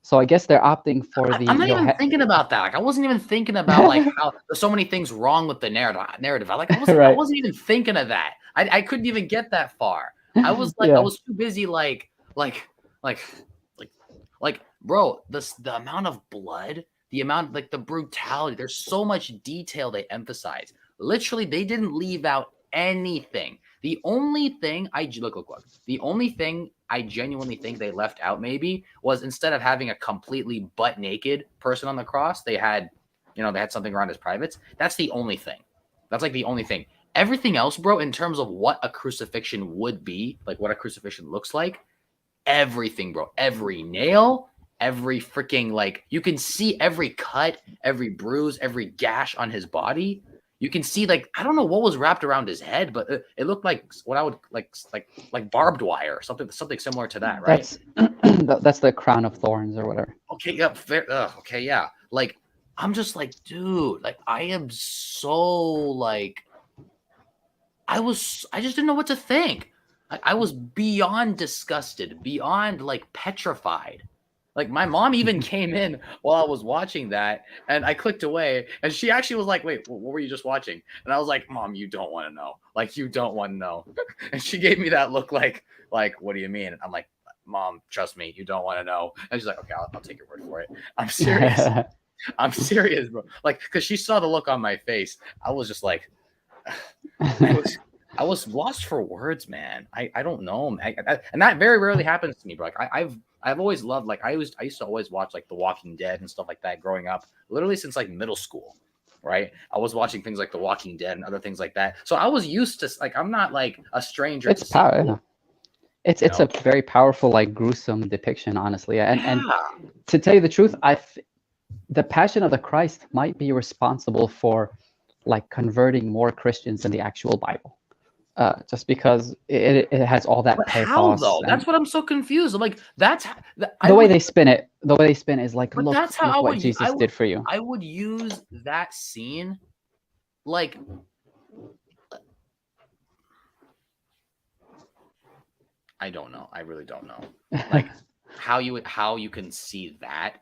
[SPEAKER 7] So I guess they're opting for the.
[SPEAKER 1] I'm not even thinking about that. Like I wasn't even thinking about like how there's so many things wrong with the narrative. I wasn't even thinking of that. I couldn't even get that far. I was like I was too busy like bro, the amount of blood, the amount like the brutality. There's so much detail they emphasize. Literally, they didn't leave out anything. The only thing the only thing I genuinely think they left out maybe was instead of having a completely butt naked person on the cross, they had something around his privates. That's the only thing. That's like the only thing. Everything else, bro, in terms of what a crucifixion would be, like what a crucifixion looks like, everything, bro. Every nail, every freaking like you can see every cut, every bruise, every gash on his body. You can see like I don't know what was wrapped around his head, but it looked like what I would like barbed wire or something similar to that, right?
[SPEAKER 7] That's the crown of thorns or whatever.
[SPEAKER 1] Okay, yeah, fair. Okay, yeah. Like I'm just like, dude, like I am so like I just didn't know what to think. I was beyond disgusted, beyond like petrified.
[SPEAKER 9] Like my mom even came in while I was watching that, and I clicked away, and she actually was like, "Wait, what were you just watching?" And I was like, "Mom, you don't want to know. Like, you don't want to know." And she gave me that look, like, "What do you mean?" And I'm like, "Mom, trust me, you don't want to know." And she's like, "Okay, I'll take your word for it. I'm serious. I'm serious, bro." Like, because she saw the look on my face, I was just like, I was lost for words, man. I don't know, and that very rarely happens to me, bro. Like, I've always loved, like, I used to always watch like The Walking Dead and stuff like that growing up, literally since like middle school, right? I was watching things like The Walking Dead and other things like that, so I was used to, like, I'm not like a stranger.
[SPEAKER 7] It's power. It's a very powerful, like, gruesome depiction, honestly. And to tell you the truth, the Passion of the Christ might be responsible for like converting more Christians than the actual Bible. Just because it has all that
[SPEAKER 9] But
[SPEAKER 7] pathos.
[SPEAKER 9] how though? That's what I'm so confused. I'm like, that's
[SPEAKER 7] the way they spin it. The way they spin is like,
[SPEAKER 9] but
[SPEAKER 7] look,
[SPEAKER 9] that's how
[SPEAKER 7] look what Jesus did for you.
[SPEAKER 9] I would use that scene, like, I don't know. I really don't know. Like how you can see that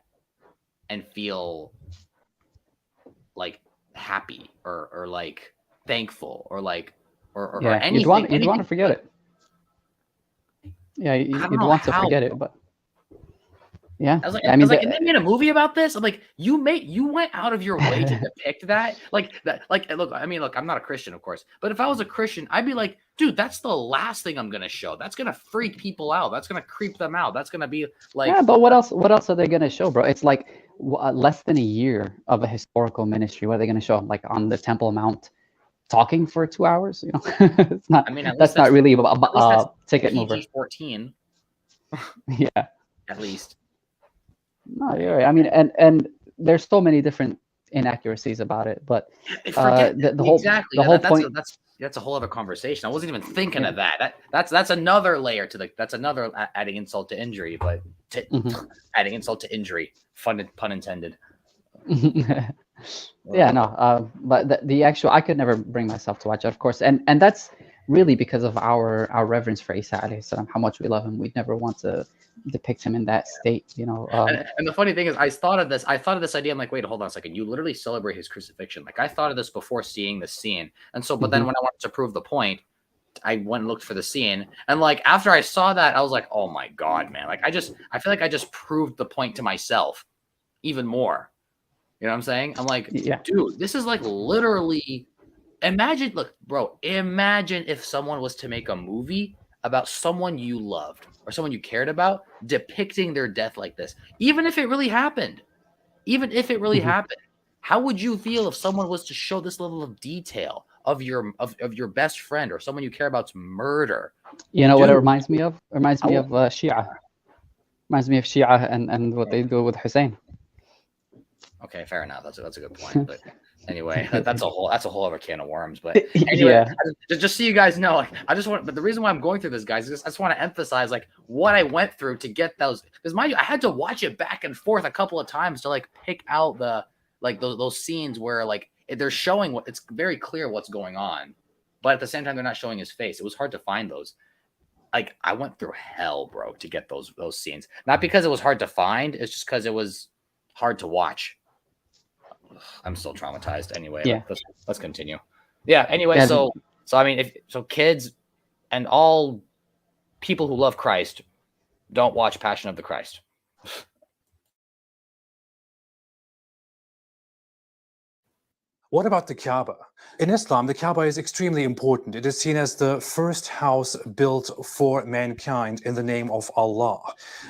[SPEAKER 9] and feel like happy or like thankful or like or
[SPEAKER 7] Yeah,
[SPEAKER 9] anything.
[SPEAKER 7] you'd want to forget it. Yeah, you'd want to forget it, but yeah.
[SPEAKER 9] I was like,
[SPEAKER 7] and
[SPEAKER 9] they made a movie about this. I'm like, you went out of your way to depict that, like that. Like, look, I'm not a Christian, of course, but if I was a Christian, I'd be like, dude, that's the last thing I'm gonna show. That's gonna freak people out. That's gonna creep them out. That's gonna be like,
[SPEAKER 7] yeah. But what else? What else are they gonna show, bro? It's like less than a year of a historical ministry. What are they gonna show? Like on the Temple Mount, talking for 2 hours? You know, it's not.
[SPEAKER 9] I mean,
[SPEAKER 7] that's not really a ticket mover.
[SPEAKER 9] PG-14.
[SPEAKER 7] Yeah.
[SPEAKER 9] At least.
[SPEAKER 7] No, you're right. I mean, and there's so many different inaccuracies about it, but the whole point.
[SPEAKER 9] That's a whole other conversation. I wasn't even thinking of that. That's another layer to that's another adding insult to injury, but adding insult to injury, pun intended.
[SPEAKER 7] Yeah, no, but the actual, I could never bring myself to watch it, of course, and that's really because of our reverence for Isa alayhi salam, how much we love him. We'd never want to depict him in that state, you know.
[SPEAKER 9] And the funny thing is, I thought of this idea. I'm like, wait, hold on a second. You literally celebrate his crucifixion. Like, I thought of this before seeing the scene, and so, but then when I wanted to prove the point, I went and looked for the scene, and like after I saw that, I was like, oh my god, man! Like, I feel like I just proved the point to myself even more. You know what I'm saying? I'm like, dude, this is like literally. Imagine, look, bro. Imagine if someone was to make a movie about someone you loved or someone you cared about, depicting their death like this. Even if it really happened, happened, how would you feel if someone was to show this level of detail of your best friend or someone you care about's murder?
[SPEAKER 7] You know, dude, what it reminds me of? It reminds me of Shia. Reminds me of Shia and what they do with Hussein.
[SPEAKER 9] Okay, fair enough. That's a good point. But anyway, that's a whole other can of worms. But anyway, just so you guys know, like, but the reason why I'm going through this, guys, is I just want to emphasize like what I went through to get those. Because mind you, I had to watch it back and forth a couple of times to like pick out the like those scenes where like they're showing what it's very clear what's going on, but at the same time they're not showing his face. It was hard to find those. Like, I went through hell, bro, to get those scenes. Not because it was hard to find, it's just because it was hard to watch. I'm still traumatized. Anyway, let's continue. Yeah. Anyway, so I mean, kids and all people who love Christ, don't watch Passion of the Christ.
[SPEAKER 2] What about the Kaaba? In Islam, the Kaaba is extremely important. It is seen as the first house built for mankind in the name of Allah.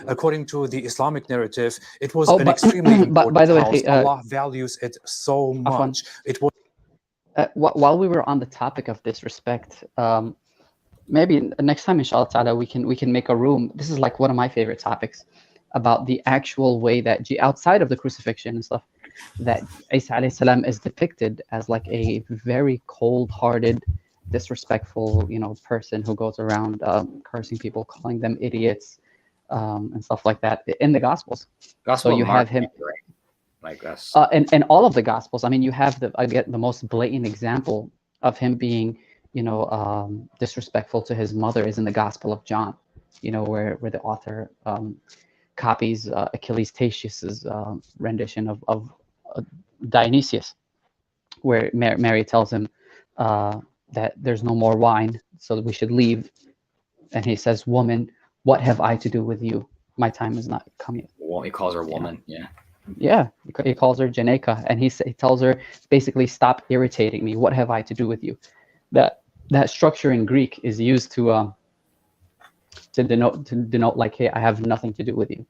[SPEAKER 2] According to the Islamic narrative, it was an extremely important
[SPEAKER 7] by the way,
[SPEAKER 2] house. Allah values it so much. It was.
[SPEAKER 7] While we were on the topic of disrespect, maybe next time, inshallah ta'ala, we can make a room. This is like one of my favorite topics about the actual way that outside of the crucifixion and stuff, that Isa alayhi salam is depicted as like a very cold-hearted, disrespectful, person who goes around cursing people, calling them idiots, and stuff like that in the Gospels. So you have him,
[SPEAKER 9] like us,
[SPEAKER 7] and all of the Gospels. I mean, you have the most blatant example of him being, disrespectful to his mother is in the Gospel of John. Where the author copies Achilles Tatius's rendition of Dionysius, where Mary tells him that there's no more wine, so that we should leave. And he says, "Woman, what have I to do with you? My time is not come yet."
[SPEAKER 9] Well, he calls her woman. Yeah.
[SPEAKER 7] Yeah, he calls her Janeka, and he tells her basically, "Stop irritating me. What have I to do with you?" That structure in Greek is used to denote like, "Hey, I have nothing to do with you."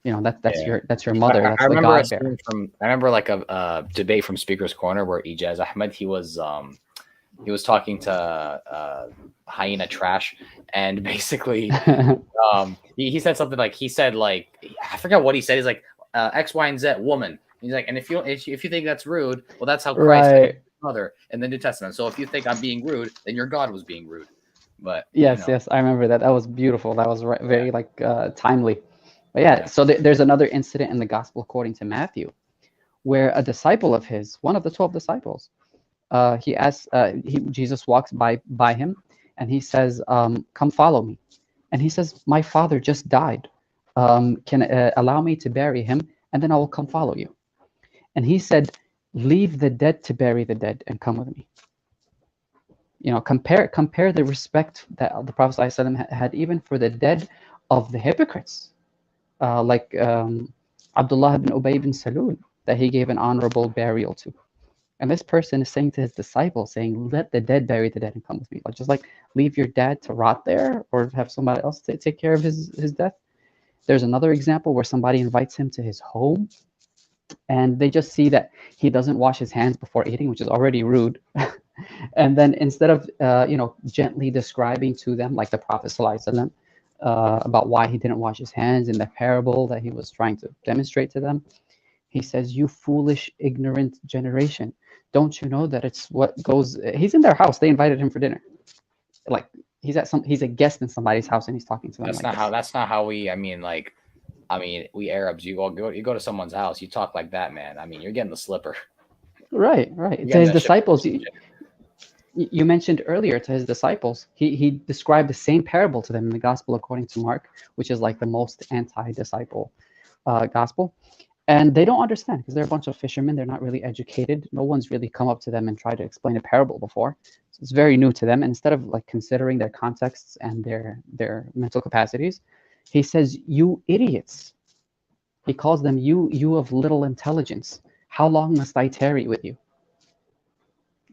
[SPEAKER 7] You know, that's your mother. That's
[SPEAKER 9] I
[SPEAKER 7] the
[SPEAKER 9] remember
[SPEAKER 7] God bearer.
[SPEAKER 9] I remember like a debate from Speaker's Corner where Ijaz Ahmed he was talking to Hyena Trash, and basically he said something like, I forgot what he said. He's like, X, Y, and Z woman. He's like, and if you think that's rude, well, that's how Christ
[SPEAKER 7] Right.
[SPEAKER 9] is mother in the New Testament. So if you think I'm being rude, then your God was being rude. But
[SPEAKER 7] Yes, yes, I remember that. That was beautiful. That was very timely. But yeah, so there's another incident in the Gospel according to Matthew, where a disciple of his, one of the 12 disciples, he asks, Jesus walks by him, and he says, "Come follow me." And he says, "My father just died. Can allow me to bury him, and then I will come follow you." And he said, "Leave the dead to bury the dead, and come with me." You know, compare the respect that the Prophet ﷺ had even for the dead of the hypocrites, like Abdullah ibn Ubay ibn Salul, that he gave an honorable burial to. And this person is saying to his disciples, saying, "Let the dead bury the dead and come with me." Like, just like leave your dad to rot there, or have somebody else take care of his death. There's another example where somebody invites him to his home, and they just see that he doesn't wash his hands before eating, which is already rude. And then instead of gently describing to them, like the Prophet ﷺ, about why he didn't wash his hands in the parable that he was trying to demonstrate to them, he says, "You foolish, ignorant generation, don't you know that it's what goes..." He's in their house. They invited him for dinner. Like, he's a guest in somebody's house, and he's talking to them.
[SPEAKER 9] That's not how we. We Arabs, you go to someone's house, you talk like that, man. I mean, you're getting the slipper.
[SPEAKER 7] Right. To his disciples, you mentioned earlier, to his disciples, he described the same parable to them in the Gospel according to Mark, which is like the most anti-disciple gospel. And they don't understand because they're a bunch of fishermen. They're not really educated. No one's really come up to them and tried to explain a parable before. So it's very new to them. And instead of like considering their contexts and their mental capacities, he says, "You idiots." He calls them you of little intelligence. How long must I tarry with you?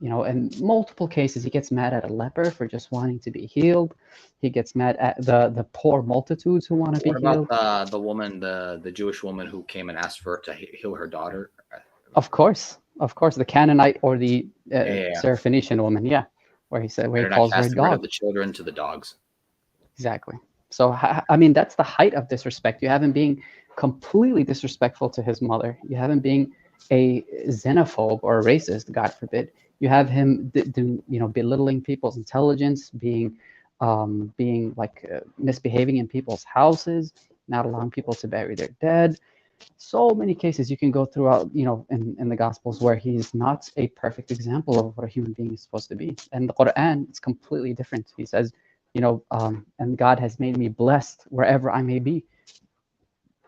[SPEAKER 7] You know, in multiple cases, he gets mad at a leper for just wanting to be healed. He gets mad at the poor multitudes who want to be healed.
[SPEAKER 9] What about the woman, the Jewish woman who came and asked for to heal her daughter?
[SPEAKER 7] Of course, the Canaanite or the Syrophoenician woman, where he calls her a dog.
[SPEAKER 9] The children to the dogs.
[SPEAKER 7] Exactly. So I mean, that's the height of disrespect. You have him being completely disrespectful to his mother. You have him being a xenophobe or a racist, God forbid. You have him belittling people's intelligence, being misbehaving in people's houses, not allowing people to bury their dead. So many cases you can go throughout, in the Gospels where he's not a perfect example of what a human being is supposed to be. And the Quran, it's completely different. He says, and God has made me blessed wherever I may be,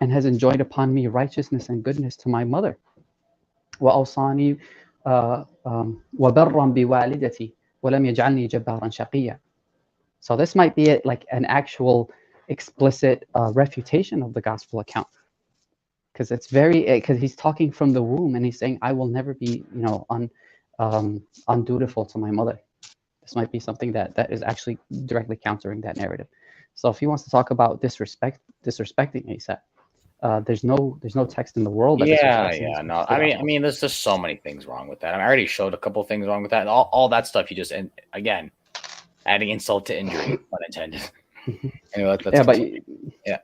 [SPEAKER 7] and has enjoined upon me righteousness and goodness to my mother. وَأَوْصَانِي وَبَرًّا بِوَالِدَتِي وَلَمْ يَجْعَلْنِي جَبَّارًا شَقِيًّا. So this might be like an actual explicit refutation of the gospel account, because because he's talking from the womb, and he's saying, "I will never be, undutiful to my mother." This might be something that is actually directly countering that narrative. So if he wants to talk about disrespecting Isa, there's no text in the world. That
[SPEAKER 9] No. I mean, there's just so many things wrong with that. I already showed a couple of things wrong with that. All that stuff you just, and again, adding insult to injury, pun intended. Anyway, yeah.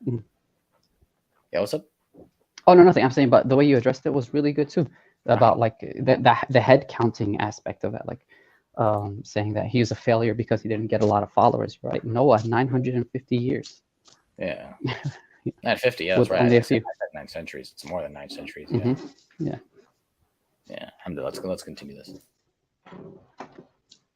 [SPEAKER 9] What's up?
[SPEAKER 7] Oh no, nothing. I'm saying, but the way you addressed it was really good too. About like the head counting aspect of it, like saying that he was a failure because he didn't get a lot of followers. Right? Noah, 950 years.
[SPEAKER 9] Yeah. 950. Yeah, that's right. I said 9 centuries. It's more than 9 centuries. Yeah.
[SPEAKER 7] Mm-hmm. Yeah.
[SPEAKER 9] Yeah. Let's continue this.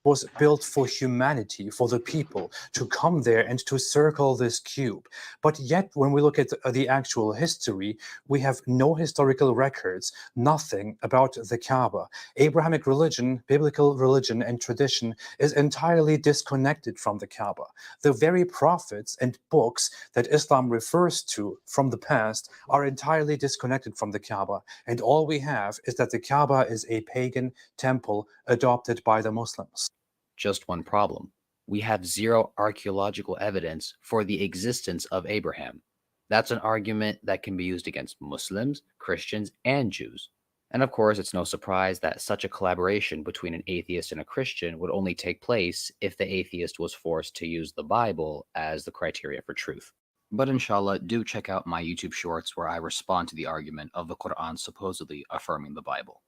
[SPEAKER 2] was built for humanity, for the people to come there and to circle this cube. But yet, when we look at the actual history, we have no historical records, nothing about the Kaaba. Abrahamic religion, biblical religion, and tradition is entirely disconnected from the Kaaba. The very prophets and books that Islam refers to from the past are entirely disconnected from the Kaaba. And all we have is that the Kaaba is a pagan temple adopted by the Muslims.
[SPEAKER 1] Just one problem. We have zero archaeological evidence for the existence of Abraham. That's an argument that can be used against Muslims, Christians, and Jews. And of course, it's no surprise that such a collaboration between an atheist and a Christian would only take place if the atheist was forced to use the Bible as the criteria for truth. But inshallah, do check out my YouTube shorts where I respond to the argument of the Quran supposedly affirming the Bible.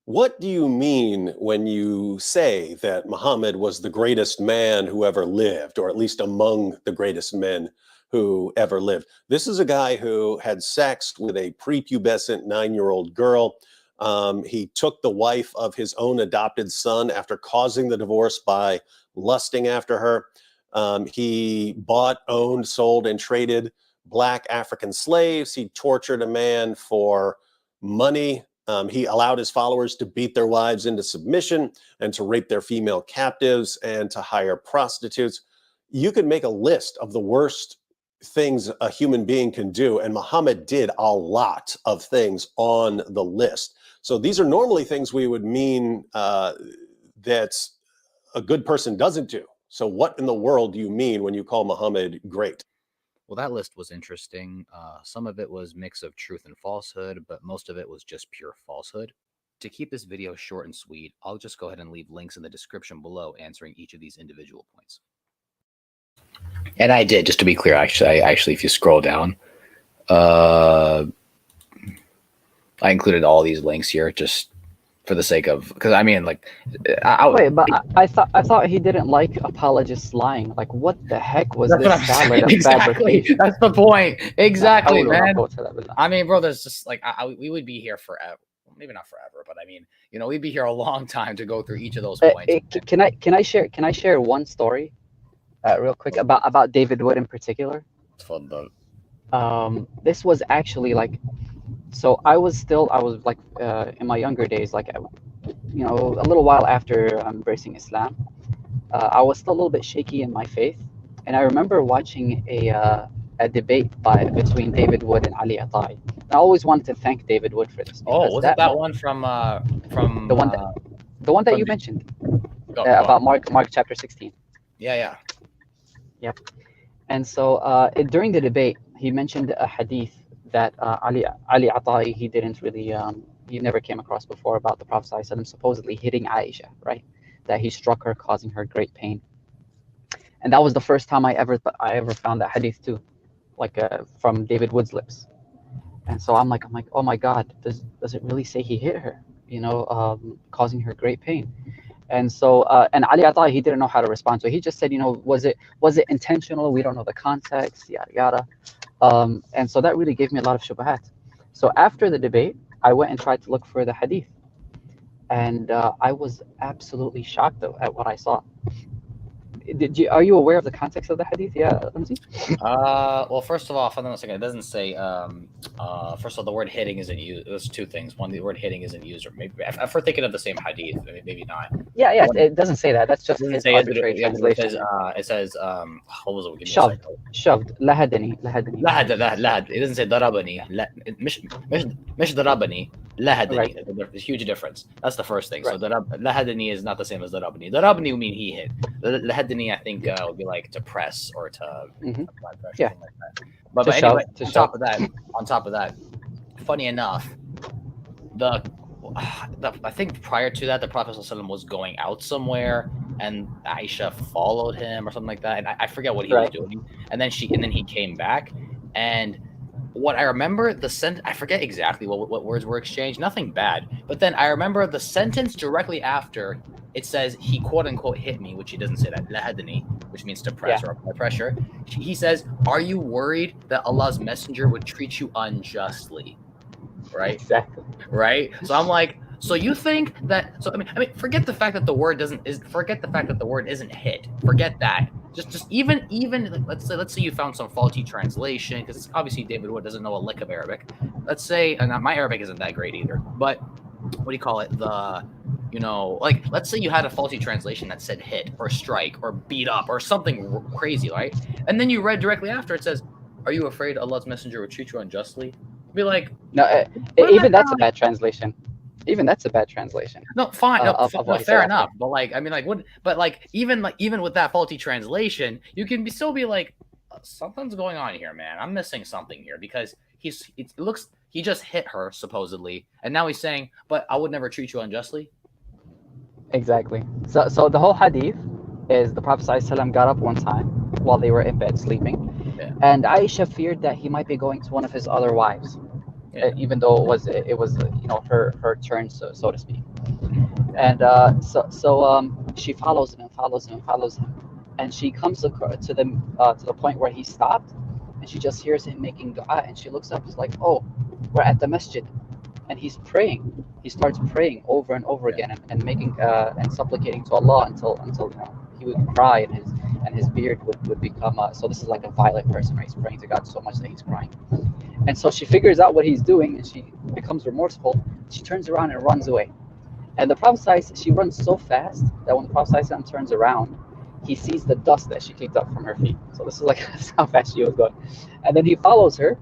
[SPEAKER 4] What do you mean when you say that Muhammad was the greatest man who ever lived, or at least among the greatest men who ever lived? This is a guy who had sex with a prepubescent 9-year-old girl. He took the wife of his own adopted son after causing the divorce by lusting after her. He bought, owned, sold, and traded Black African slaves. He tortured a man for money. He allowed his followers to beat their wives into submission and to rape their female captives and to hire prostitutes. You could make a list of the worst things a human being can do, and Muhammad did a lot of things on the list. So these are normally things we would mean that a good person doesn't do. So what in the world do you mean when you call Muhammad great?
[SPEAKER 1] Well, that list was interesting. Some of it was mix of truth and falsehood, but most of it was just pure falsehood. To keep this video short and sweet, I'll just go ahead and leave links in the description below answering each of these individual points. And I did, just to be clear, actually, if you scroll down, I included all these links here just for the sake of, because I mean, like,
[SPEAKER 7] wait, but I thought he didn't like apologists lying. Like, what the heck was this ballad of fabrication?
[SPEAKER 1] That's the point. Exactly,
[SPEAKER 7] I
[SPEAKER 1] man.
[SPEAKER 7] go to that, but
[SPEAKER 1] I mean, bro, there's just like we would be here forever. Well, maybe not forever, but I mean, you know, we'd be here a long time to go through each of those points.
[SPEAKER 7] Can I share one story, real quick about David Wood in particular? This was actually like. So I was like in my younger days, like, you know, a little while after embracing Islam, I was still a little bit shaky in my faith. And I remember watching a debate between David Wood and Ali Atai. I always wanted to thank David Wood for this.
[SPEAKER 1] Oh, was it that one from
[SPEAKER 7] the one that you mentioned about Mark chapter 16?
[SPEAKER 1] Yeah.
[SPEAKER 7] Yep. And so during the debate, he mentioned a hadith that Ali Atai, he didn't really, he never came across before, about the Prophet ﷺ supposedly hitting Aisha, right? That he struck her, causing her great pain. And that was the first time I ever found that hadith too, like from David Wood's lips. And so I'm like, oh my God, does it really say he hit her? You know, causing her great pain. And so, and Ali Atai, he didn't know how to respond. So he just said, you know, was it intentional? We don't know the context, yada yada. And so that really gave me a lot of shubahat. So after the debate, I went and tried to look for the hadith. And I was absolutely shocked at what I saw. Are you aware of the context of the hadith? Yeah, Ramzi?
[SPEAKER 1] Well, first of all, hold on a second. It doesn't say. First of all, the word hitting isn't used. There's two things. One, the word hitting isn't used, or maybe if we're thinking of the same hadith, maybe not.
[SPEAKER 7] Yeah. It doesn't say that. That's just his arbitrary translation.
[SPEAKER 1] It says. What was it?
[SPEAKER 7] Shoved. Lahadani.
[SPEAKER 1] Lahad. It doesn't say darabani. Mish darabani. Lahadani. Right. There's a huge difference. That's the first thing. Right. So lahadani is not the same as darabani. Darabani would mean he hit. Lahadani, I think, would be like to press or to apply pressure,
[SPEAKER 7] yeah.
[SPEAKER 1] Something like that. But anyway, on top of that, funny enough, I think prior to that, the Prophet ﷺ was going out somewhere, and Aisha followed him or something like that, and I forget what he was doing. And then he came back, and what I remember, I forget exactly what words were exchanged. Nothing bad, but then I remember the sentence directly after. It says he quote unquote hit me, which he doesn't say that, lahadani, which means to press or apply pressure. He says, "Are you worried that Allah's messenger would treat you unjustly?" Right?
[SPEAKER 7] Exactly.
[SPEAKER 1] Right. So I'm like, So you think that? So I mean, forget the fact that the word forget the fact that the word isn't hit. Forget that. Just even like, let's say you found some faulty translation, because obviously David Wood doesn't know a lick of Arabic. Let's say, and my Arabic isn't that great either. But what do you call it? Like let's say you had a faulty translation that said hit or strike or beat up or something crazy, right? And then you read directly after it says, "Are you afraid Allah's messenger will treat you unjustly?" Be like,
[SPEAKER 7] No, even that's a bad translation. Even that's a bad translation.
[SPEAKER 1] no, fine,
[SPEAKER 7] of what he
[SPEAKER 1] fair
[SPEAKER 7] said
[SPEAKER 1] enough.
[SPEAKER 7] after.
[SPEAKER 1] But like, I mean, like, what? But like, even with that faulty translation, you can still be like, something's going on here, man. I'm missing something here because it looks he just hit her supposedly, and now he's saying, but I would never treat you unjustly.
[SPEAKER 7] Exactly. So the whole hadith is the Prophet ﷺ got up one time while they were in bed sleeping,
[SPEAKER 1] Yeah.
[SPEAKER 7] and Aisha feared that he might be going to one of his other wives, even though it was her turn, so to speak. And she follows him and follows him and follows him, and she comes to the point where he stopped, and she just hears him making dua, and she looks up, is like, oh, we're at the masjid, and he's praying. He starts praying over and over again and making and supplicating to Allah until he would cry, and his beard would become so this is like a violent person, right? He's praying to God so much that he's crying. And so she figures out what he's doing, and she becomes remorseful. She turns around and runs away. And the Prophet, she runs so fast that when the Prophet turns around, he sees the dust that she kicked up from her feet. So this is like that's how fast she was going. And then he follows her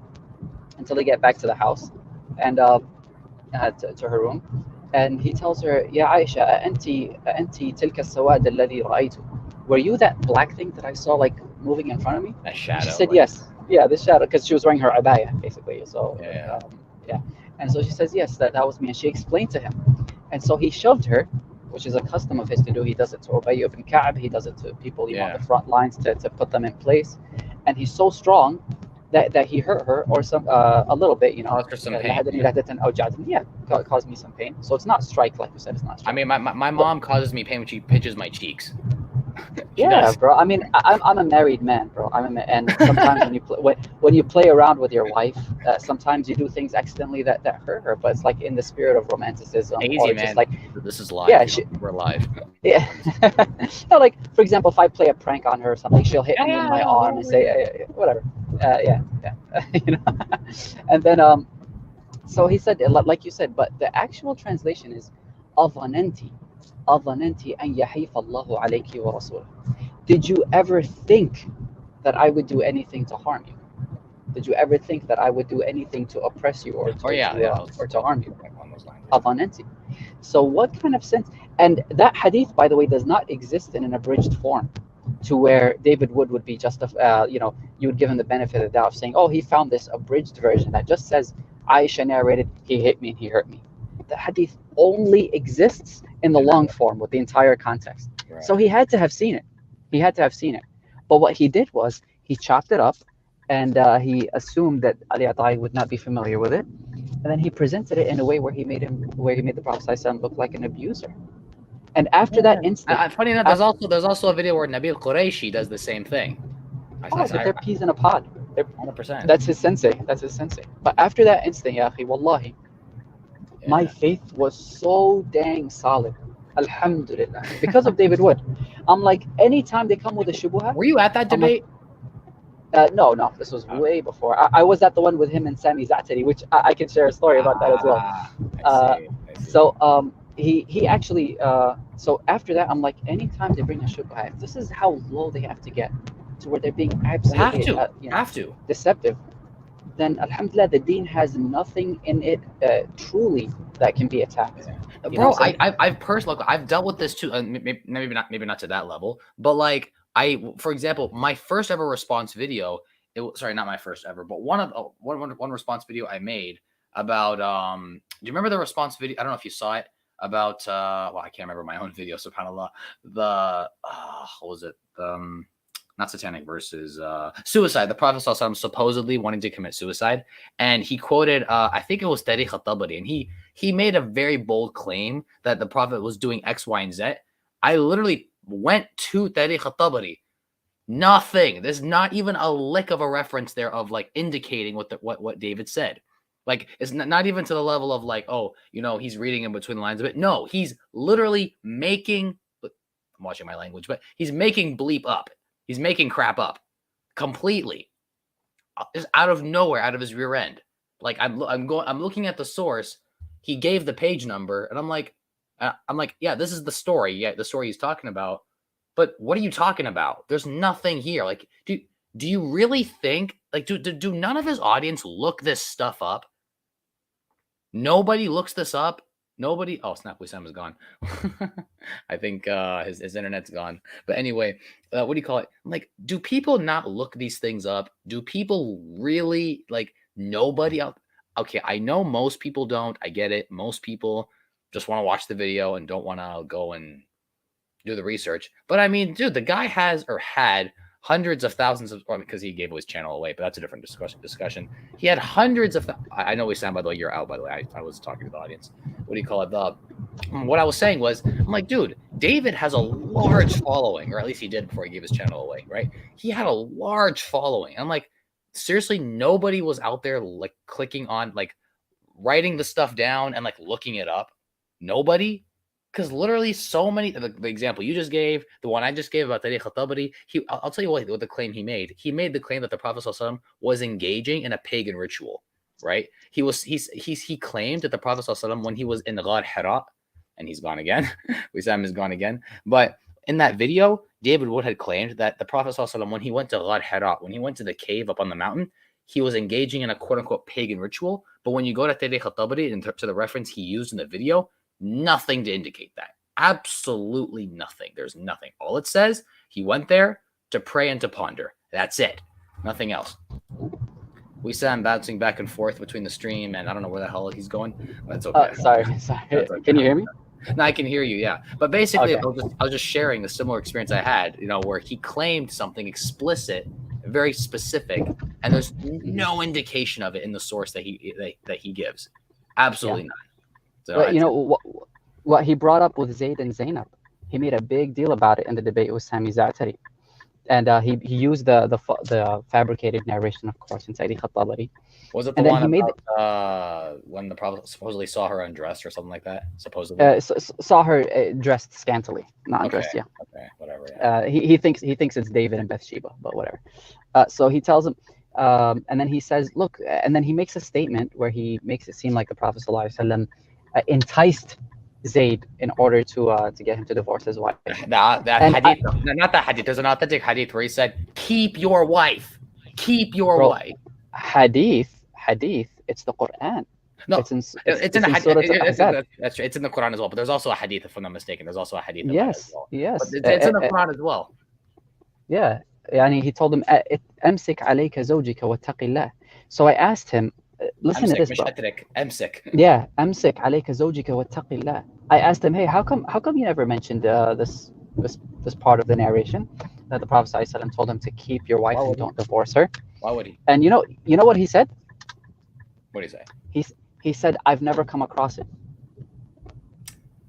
[SPEAKER 7] until they get back to the house, and to her room. And he tells her, Ya Aisha, anti tilka sawad alladhi ra'aytu. Were you that black thing that I saw like moving in front of me?
[SPEAKER 1] That shadow.
[SPEAKER 7] She said yes. Yeah, this shadow, because she was wearing her abaya basically. So
[SPEAKER 1] Yeah.
[SPEAKER 7] And so she says yes, that was me. And she explained to him. And so he shoved her, which is a custom of his to do. He does it to Ubay ibn Ka'b. He does it to people on the front lines to put them in place. And he's so strong that he hurt her or a little bit,
[SPEAKER 1] Caused her some pain.
[SPEAKER 7] Yeah, caused me some pain. So it's not strike, like you said. It's not strike.
[SPEAKER 1] I mean, my mom causes me pain when she pinches my cheeks.
[SPEAKER 7] Yeah, bro. I mean, I'm a married man, bro. And sometimes when you play around with your wife, sometimes you do things accidentally that hurt her. But it's like in the spirit of romanticism.
[SPEAKER 1] Easy,
[SPEAKER 7] or
[SPEAKER 1] man.
[SPEAKER 7] Just like,
[SPEAKER 1] this is live.
[SPEAKER 7] Yeah,
[SPEAKER 1] we're live.
[SPEAKER 7] Yeah. No, like for example, if I play a prank on her or something, she'll hit me in my arm and say whatever. Yeah. And then so he said, like you said, but the actual translation is أظننت أن يحيف الله عليك ورسوله. Did you ever think that I would do anything to harm you? Did you ever think that I would do anything to oppress you or to harm you? أظننت. So what kind of sense? And that hadith, by the way, does not exist in an abridged form, to where David Wood would be justified. You would give him the benefit of the doubt of saying, oh, he found this abridged version that just says Aisha narrated, he hit me and he hurt me. The hadith only exists in the long form with the entire context. Right. So he had to have seen it. But what he did was he chopped it up, and he assumed that Ali Atai would not be familiar with it, and then he presented it in a way where he made the Prophet ﷺ look like an abuser. And after that instant,
[SPEAKER 1] funny enough, there's also a video where Nabil Qureshi does the same thing.
[SPEAKER 7] But they're peas in a pod.
[SPEAKER 1] 100%.
[SPEAKER 7] That's his sensei. But after that instant, ya akhi, wallahi, my faith was so dang solid. Alhamdulillah. Because of David Wood. I'm like, anytime they come with a shubuha.
[SPEAKER 1] Were you at that debate?
[SPEAKER 7] No, this was way before. I was at the one with him and Sami Zaatari, which I can share a story about that as well.
[SPEAKER 1] I see.
[SPEAKER 7] So he actually so after that, I'm like, anytime they bring a shubha, this is how low they have to get to where they're being absolutely
[SPEAKER 1] have to
[SPEAKER 7] deceptive. Then alhamdulillah, the deen has nothing in it truly that can be attacked.
[SPEAKER 1] Bro, I've personally, I've dealt with this too. Maybe not to that level, but like for example, my first ever response video. Sorry, not my first ever, but one response video I made about. Do you remember the response video? I don't know if you saw it about. Well, I can't remember my own video. SubhanAllah. What was it? Not satanic verses, suicide. The Prophet ﷺ supposedly wanting to commit suicide, and he quoted, I think it was Tariq al-Tabari, and he made a very bold claim that the Prophet was doing X, Y, and Z. I literally went to Tariq al-Tabari. Nothing. There's not even a lick of a reference there of like indicating what David said.
[SPEAKER 9] Like it's not even to the level of like, oh, he's reading in between the lines of it. No, he's literally making. I'm watching my language, but he's making bleep up. He's making crap up completely, just out of nowhere, out of his rear end. Like I'm looking at the source. He gave the page number, and I'm like, yeah, this is the story. Yeah, the story he's talking about. But what are you talking about? There's nothing here. Like, do you really think like do none of his audience look this stuff up? Nobody looks this up. Nobody. Oh, snap! Wissam is gone. I think his internet's gone. But anyway, what do you call it? I'm like, do people not look these things up? Do people really like nobody out? Okay, I know most people don't. I get it. Most people just want to watch the video and don't want to go and do the research. But I mean, dude, the guy had hundreds of thousands of, because he gave his channel away, but that's a different discussion. He had hundreds of, I know we sound, by the way, you're out, by the way. I was talking to the audience. What do you call it? What I was saying was, I'm like, dude, David has a large following, or at least he did before he gave his channel away, right? He had a large following. I'm like, seriously, nobody was out there like clicking on, like writing the stuff down and like looking it up. Nobody. Because literally so many, the example you just gave, the one I just gave about Tariq al-Tabari, I'll tell you what the claim he made. He made the claim that the Prophet ﷺ was engaging in a pagan ritual, right? He claimed that the Prophet ﷺ, when he was in Ghar Hira, and he's gone again, Wissam is gone again, but in that video, David Wood had claimed that the Prophet ﷺ, when he went to Ghar Hira, when he went to the cave up on the mountain, he was engaging in a quote-unquote pagan ritual. But when you go to Tariq al-Tabari, and to the reference he used in the video, nothing to indicate that. Absolutely nothing. There's nothing. All it says, he went there to pray and to ponder. That's it. Nothing else. Wissam bouncing back and forth between the stream, and I don't know where the hell he's going. But that's okay.
[SPEAKER 7] Sorry.
[SPEAKER 9] Okay.
[SPEAKER 7] Can you hear me?
[SPEAKER 9] No, I can hear you, yeah. But basically,
[SPEAKER 7] Okay.
[SPEAKER 9] I was just sharing the similar experience I had, where he claimed something explicit, very specific, and there's no indication of it in the source that he gives. Absolutely none. So
[SPEAKER 7] But what he brought up with Zayd and Zainab, he made a big deal about it in the debate with Sami Za'atari. And he used the fabricated narration, of course, in Tariq al-Tabari.
[SPEAKER 9] Was it the one about when the Prophet supposedly saw her undressed or something like that? Supposedly
[SPEAKER 7] saw her dressed scantily, not undressed. Yeah.
[SPEAKER 9] Okay. Whatever. Yeah.
[SPEAKER 7] He thinks it's David and Bathsheba, but whatever. So he tells him, and then he says, look, and then he makes a statement where he makes it seem like the Prophet ﷺ enticed Zayd in order to get him to divorce his wife.
[SPEAKER 9] That hadith, not that hadith. There's an authentic hadith where he said, "Keep your wife, keep your wife."
[SPEAKER 7] Hadith. It's the Quran.
[SPEAKER 9] No,
[SPEAKER 7] it's in
[SPEAKER 9] the hadith.
[SPEAKER 7] Surah
[SPEAKER 9] That's true. It's in the Quran as well. But there's also a hadith, if I'm not mistaken. There's also a hadith.
[SPEAKER 7] Yes.
[SPEAKER 9] As well.
[SPEAKER 7] Yes.
[SPEAKER 9] But it's in the Quran as well.
[SPEAKER 7] Yeah. Yani he told him, "Amsik alayka zawjika wattaqi Allah." So I asked him, listen to this, bro.
[SPEAKER 9] Amsik.
[SPEAKER 7] Yeah, amsik alayka zawjika wattaqi Allah. I asked him, hey, how come you never mentioned this part of the narration that the Prophet ﷺ told him to keep your wife and don't divorce her?
[SPEAKER 9] Why would he?
[SPEAKER 7] And you know what he said?
[SPEAKER 9] What did he say?
[SPEAKER 7] He said, I've never come across it.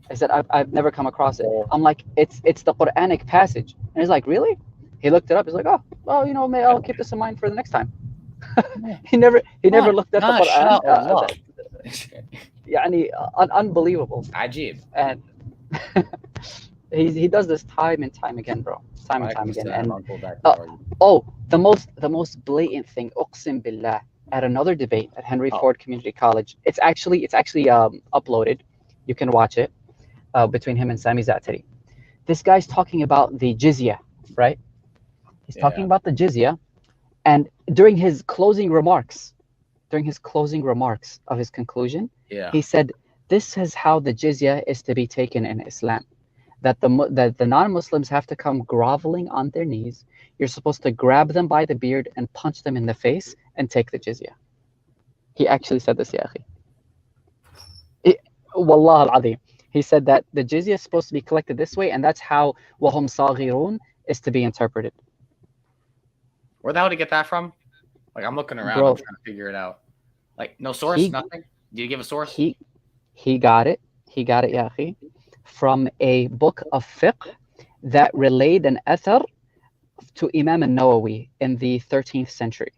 [SPEAKER 7] I said, I've never come across it. I'm like, it's the Quranic passage. And he's like, really? He looked it up. He's like, oh, maybe I'll keep this in mind for the next time. he never looked at the Quran. Unbelievable.
[SPEAKER 9] Ajib.
[SPEAKER 7] And he does this time and time again, bro. Time and time again. And the most blatant thing, uqsim billah, at another debate at Henry Ford Community College. It's actually uploaded. You can watch it between him and Sami Za'atari. This guy's talking about the jizya, right? He's talking about the jizya, and during his closing remarks of his conclusion, he said, this is how the jizya is to be taken in Islam. That the non-Muslims have to come groveling on their knees. You're supposed to grab them by the beard and punch them in the face and take the jizya. He actually said this, ya akhi. Wallah al-azim. He said that the jizya is supposed to be collected this way, and that's how wahum saghirun is to be interpreted.
[SPEAKER 9] Where the hell did he get that from? Like, I'm looking around, I'm trying to figure it out. Like, no source, nothing? Did you give a source?
[SPEAKER 7] He got it, ya akhi, from a book of fiqh that relayed an athar to Imam al-Nawawi in the 13th century.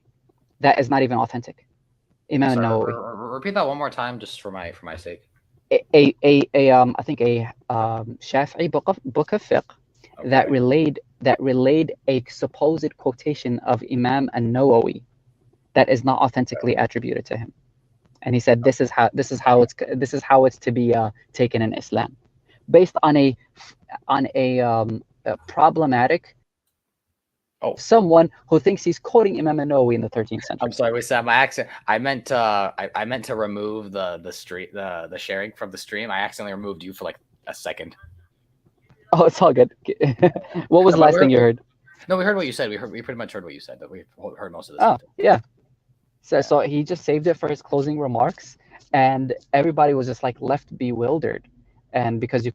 [SPEAKER 7] That is not even authentic. Imam
[SPEAKER 9] Sorry,
[SPEAKER 7] Nawawi.
[SPEAKER 9] repeat that one more time, just for my sake.
[SPEAKER 7] I think a Shafi'i book of fiqh that
[SPEAKER 9] Okay.
[SPEAKER 7] relayed a supposed quotation of Imam an-Nawawi that is not authentically attributed to him, and he said this is how it's to be taken in Islam, based on a problematic someone who thinks he's quoting Imam an-Nawawi in the 13th century.
[SPEAKER 9] I'm sorry, Wissam. I meant to remove the sharing from the stream. I accidentally removed you for like a second.
[SPEAKER 7] Oh, it's all good. What was the last thing you heard?
[SPEAKER 9] No, we heard what you said. We pretty much heard what you said, but we heard most of this.
[SPEAKER 7] Oh, yeah. So he just saved it for his closing remarks, and everybody was just like left bewildered, and because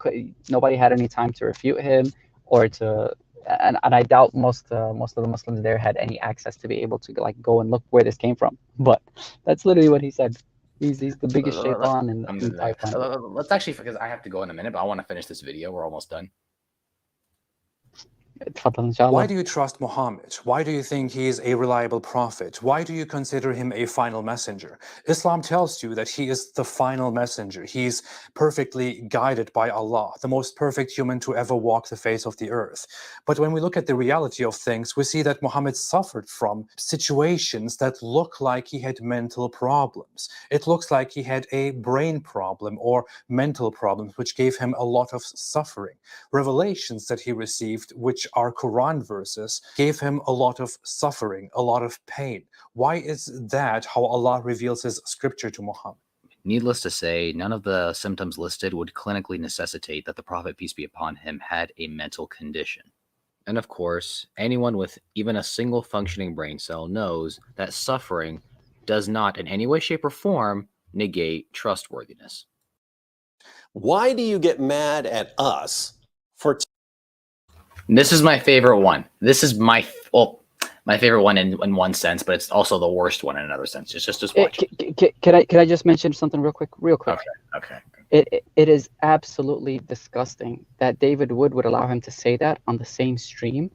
[SPEAKER 7] nobody had any time to refute him or to, and I doubt most of the Muslims there had any access to be able to like go and look where this came from. But that's literally what he said. He's the biggest shaitan in the entire planet.
[SPEAKER 9] Let's actually, because I have to go in a minute, but I want to finish this video. We're almost done.
[SPEAKER 2] Why do you trust Muhammad? Why do you think he is a reliable prophet? Why do you consider him a final messenger? Islam tells you that he is the final messenger. He's perfectly guided by Allah, the most perfect human to ever walk the face of the earth. But when we look at the reality of things, we see that Muhammad suffered from situations that look like he had mental problems. It looks like he had a brain problem or mental problems, which gave him a lot of suffering. Revelations that he received, which are Quran verses, gave him a lot of suffering, a lot of pain. Why is that how Allah reveals his scripture to Muhammad?
[SPEAKER 1] Needless to say, none of the symptoms listed would clinically necessitate that the Prophet, peace be upon him, had a mental condition. And of course, anyone with even a single functioning brain cell knows that suffering does not in any way, shape, or form negate trustworthiness.
[SPEAKER 4] Why do you get mad at us for...
[SPEAKER 9] This is my favorite one. This is my favorite one in one sense, but it's also the worst one in another sense. It's just watch.
[SPEAKER 7] Can I just mention something real quick?
[SPEAKER 9] Okay.
[SPEAKER 7] It is absolutely disgusting that David Wood would allow him to say that on the same stream.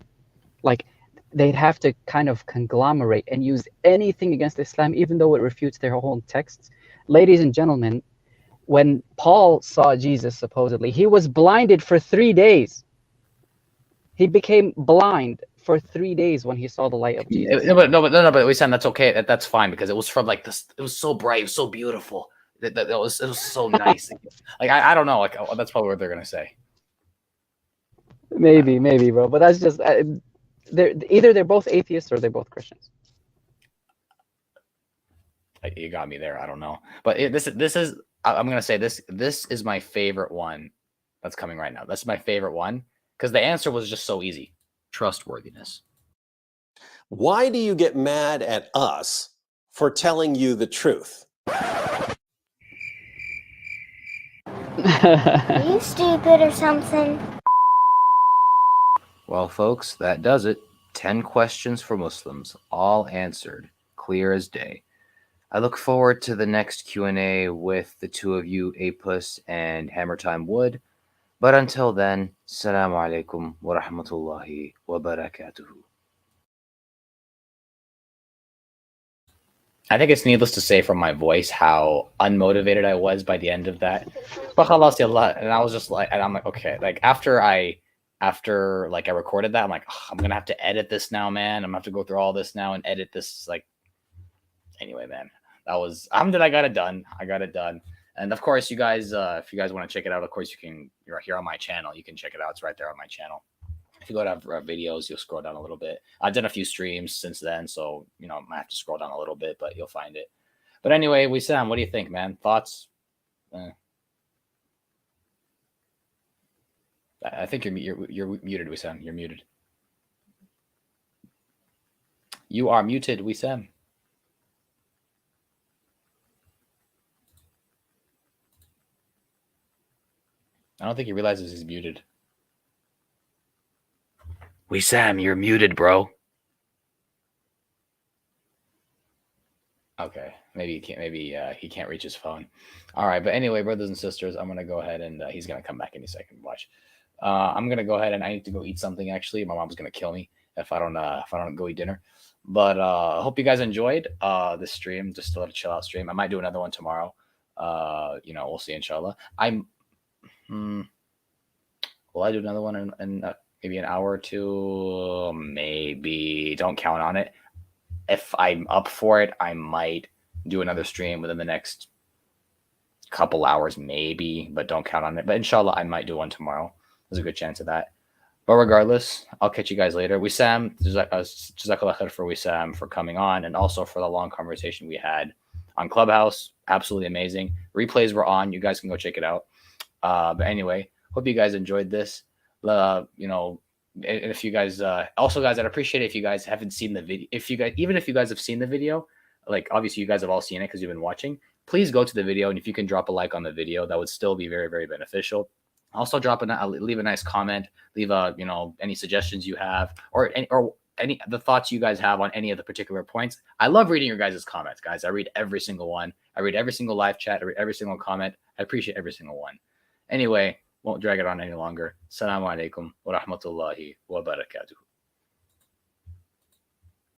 [SPEAKER 7] Like, they'd have to kind of conglomerate and use anything against Islam, even though it refutes their own texts. Ladies and gentlemen, when Paul saw Jesus, supposedly, he was blinded for 3 days. He became blind for 3 days when he saw the light of Jesus.
[SPEAKER 9] But we said that's okay. That's fine, because it was from like this. It was so bright. It was so beautiful. It was so nice. Like I don't know. Like that's probably what they're gonna say.
[SPEAKER 7] Maybe, bro. But that's just they're both atheists or they're both Christians.
[SPEAKER 9] You got me there. I don't know. But this is. I'm gonna say this. This is my favorite one that's coming right now. That's my favorite one because the answer was just so easy.
[SPEAKER 1] Trustworthiness.
[SPEAKER 4] Why do you get mad at us for telling you the truth?
[SPEAKER 8] Are you stupid or something?
[SPEAKER 1] Well, folks, that does it. 10 questions for Muslims, all answered, clear as day. I look forward to the next Q&A with the two of you, Apus and Hammer Time Wood. But until then, Assalamu alaikum wa rahmatullahi wa barakatuhu.
[SPEAKER 9] I think it's needless to say from my voice how unmotivated I was by the end of that. And I was just like, and I'm like, okay, like after I recorded that, I'm like, oh, I'm gonna have to edit this now, man. I'm gonna have to go through all this now and edit this. Like, anyway, man, that was I got it done. I got it done. And of course, you guys, if you guys want to check it out, of course you can. You're here on my channel. You can check it out. It's right there on my channel. If you go to videos, you'll scroll down a little bit. I've done a few streams since then, so I might have to scroll down a little bit, but you'll find it. But anyway, Wissam, what do you think, man? Thoughts? I think you're muted, Wissam. You're muted. You are muted, Wissam. I don't think he realizes he's muted.
[SPEAKER 1] Wissam, you're muted, bro.
[SPEAKER 9] Okay, maybe he can't. Maybe he can't reach his phone. All right, but anyway, brothers and sisters, I'm gonna go ahead and he's gonna come back any second. Watch. I'm gonna go ahead and I need to go eat something. Actually, my mom's gonna kill me, if I don't go eat dinner. But I hope you guys enjoyed this stream. Just a little chill out stream. I might do another one tomorrow. We'll see, inshallah. Will I do another one in maybe an hour or two? Maybe. Don't count on it. If I'm up for it, I might do another stream within the next couple hours, maybe, but don't count on it. But inshallah, I might do one tomorrow. There's a good chance of that. But regardless, I'll catch you guys later. Wissam, Jazakallah khair for Wissam for coming on, and also for the long conversation we had on Clubhouse. Absolutely amazing. Replays were on. You guys can go check it out. But anyway, hope you guys enjoyed this. And if you guys also, guys, I'd appreciate it if you guys haven't seen the video. If you guys have seen the video, like obviously you guys have all seen it because you've been watching, please go to the video, and if you can drop a like on the video, that would still be very, very beneficial. Also leave a nice comment, leave any suggestions you have, or any the thoughts you guys have on any of the particular points. I love reading your guys' comments, guys. I read every single one. I read every single live chat. I read every single comment. I appreciate every single one. Anyway, won't drag it on any longer. Assalamu alaikum wa rahmatullahi wa barakatuh.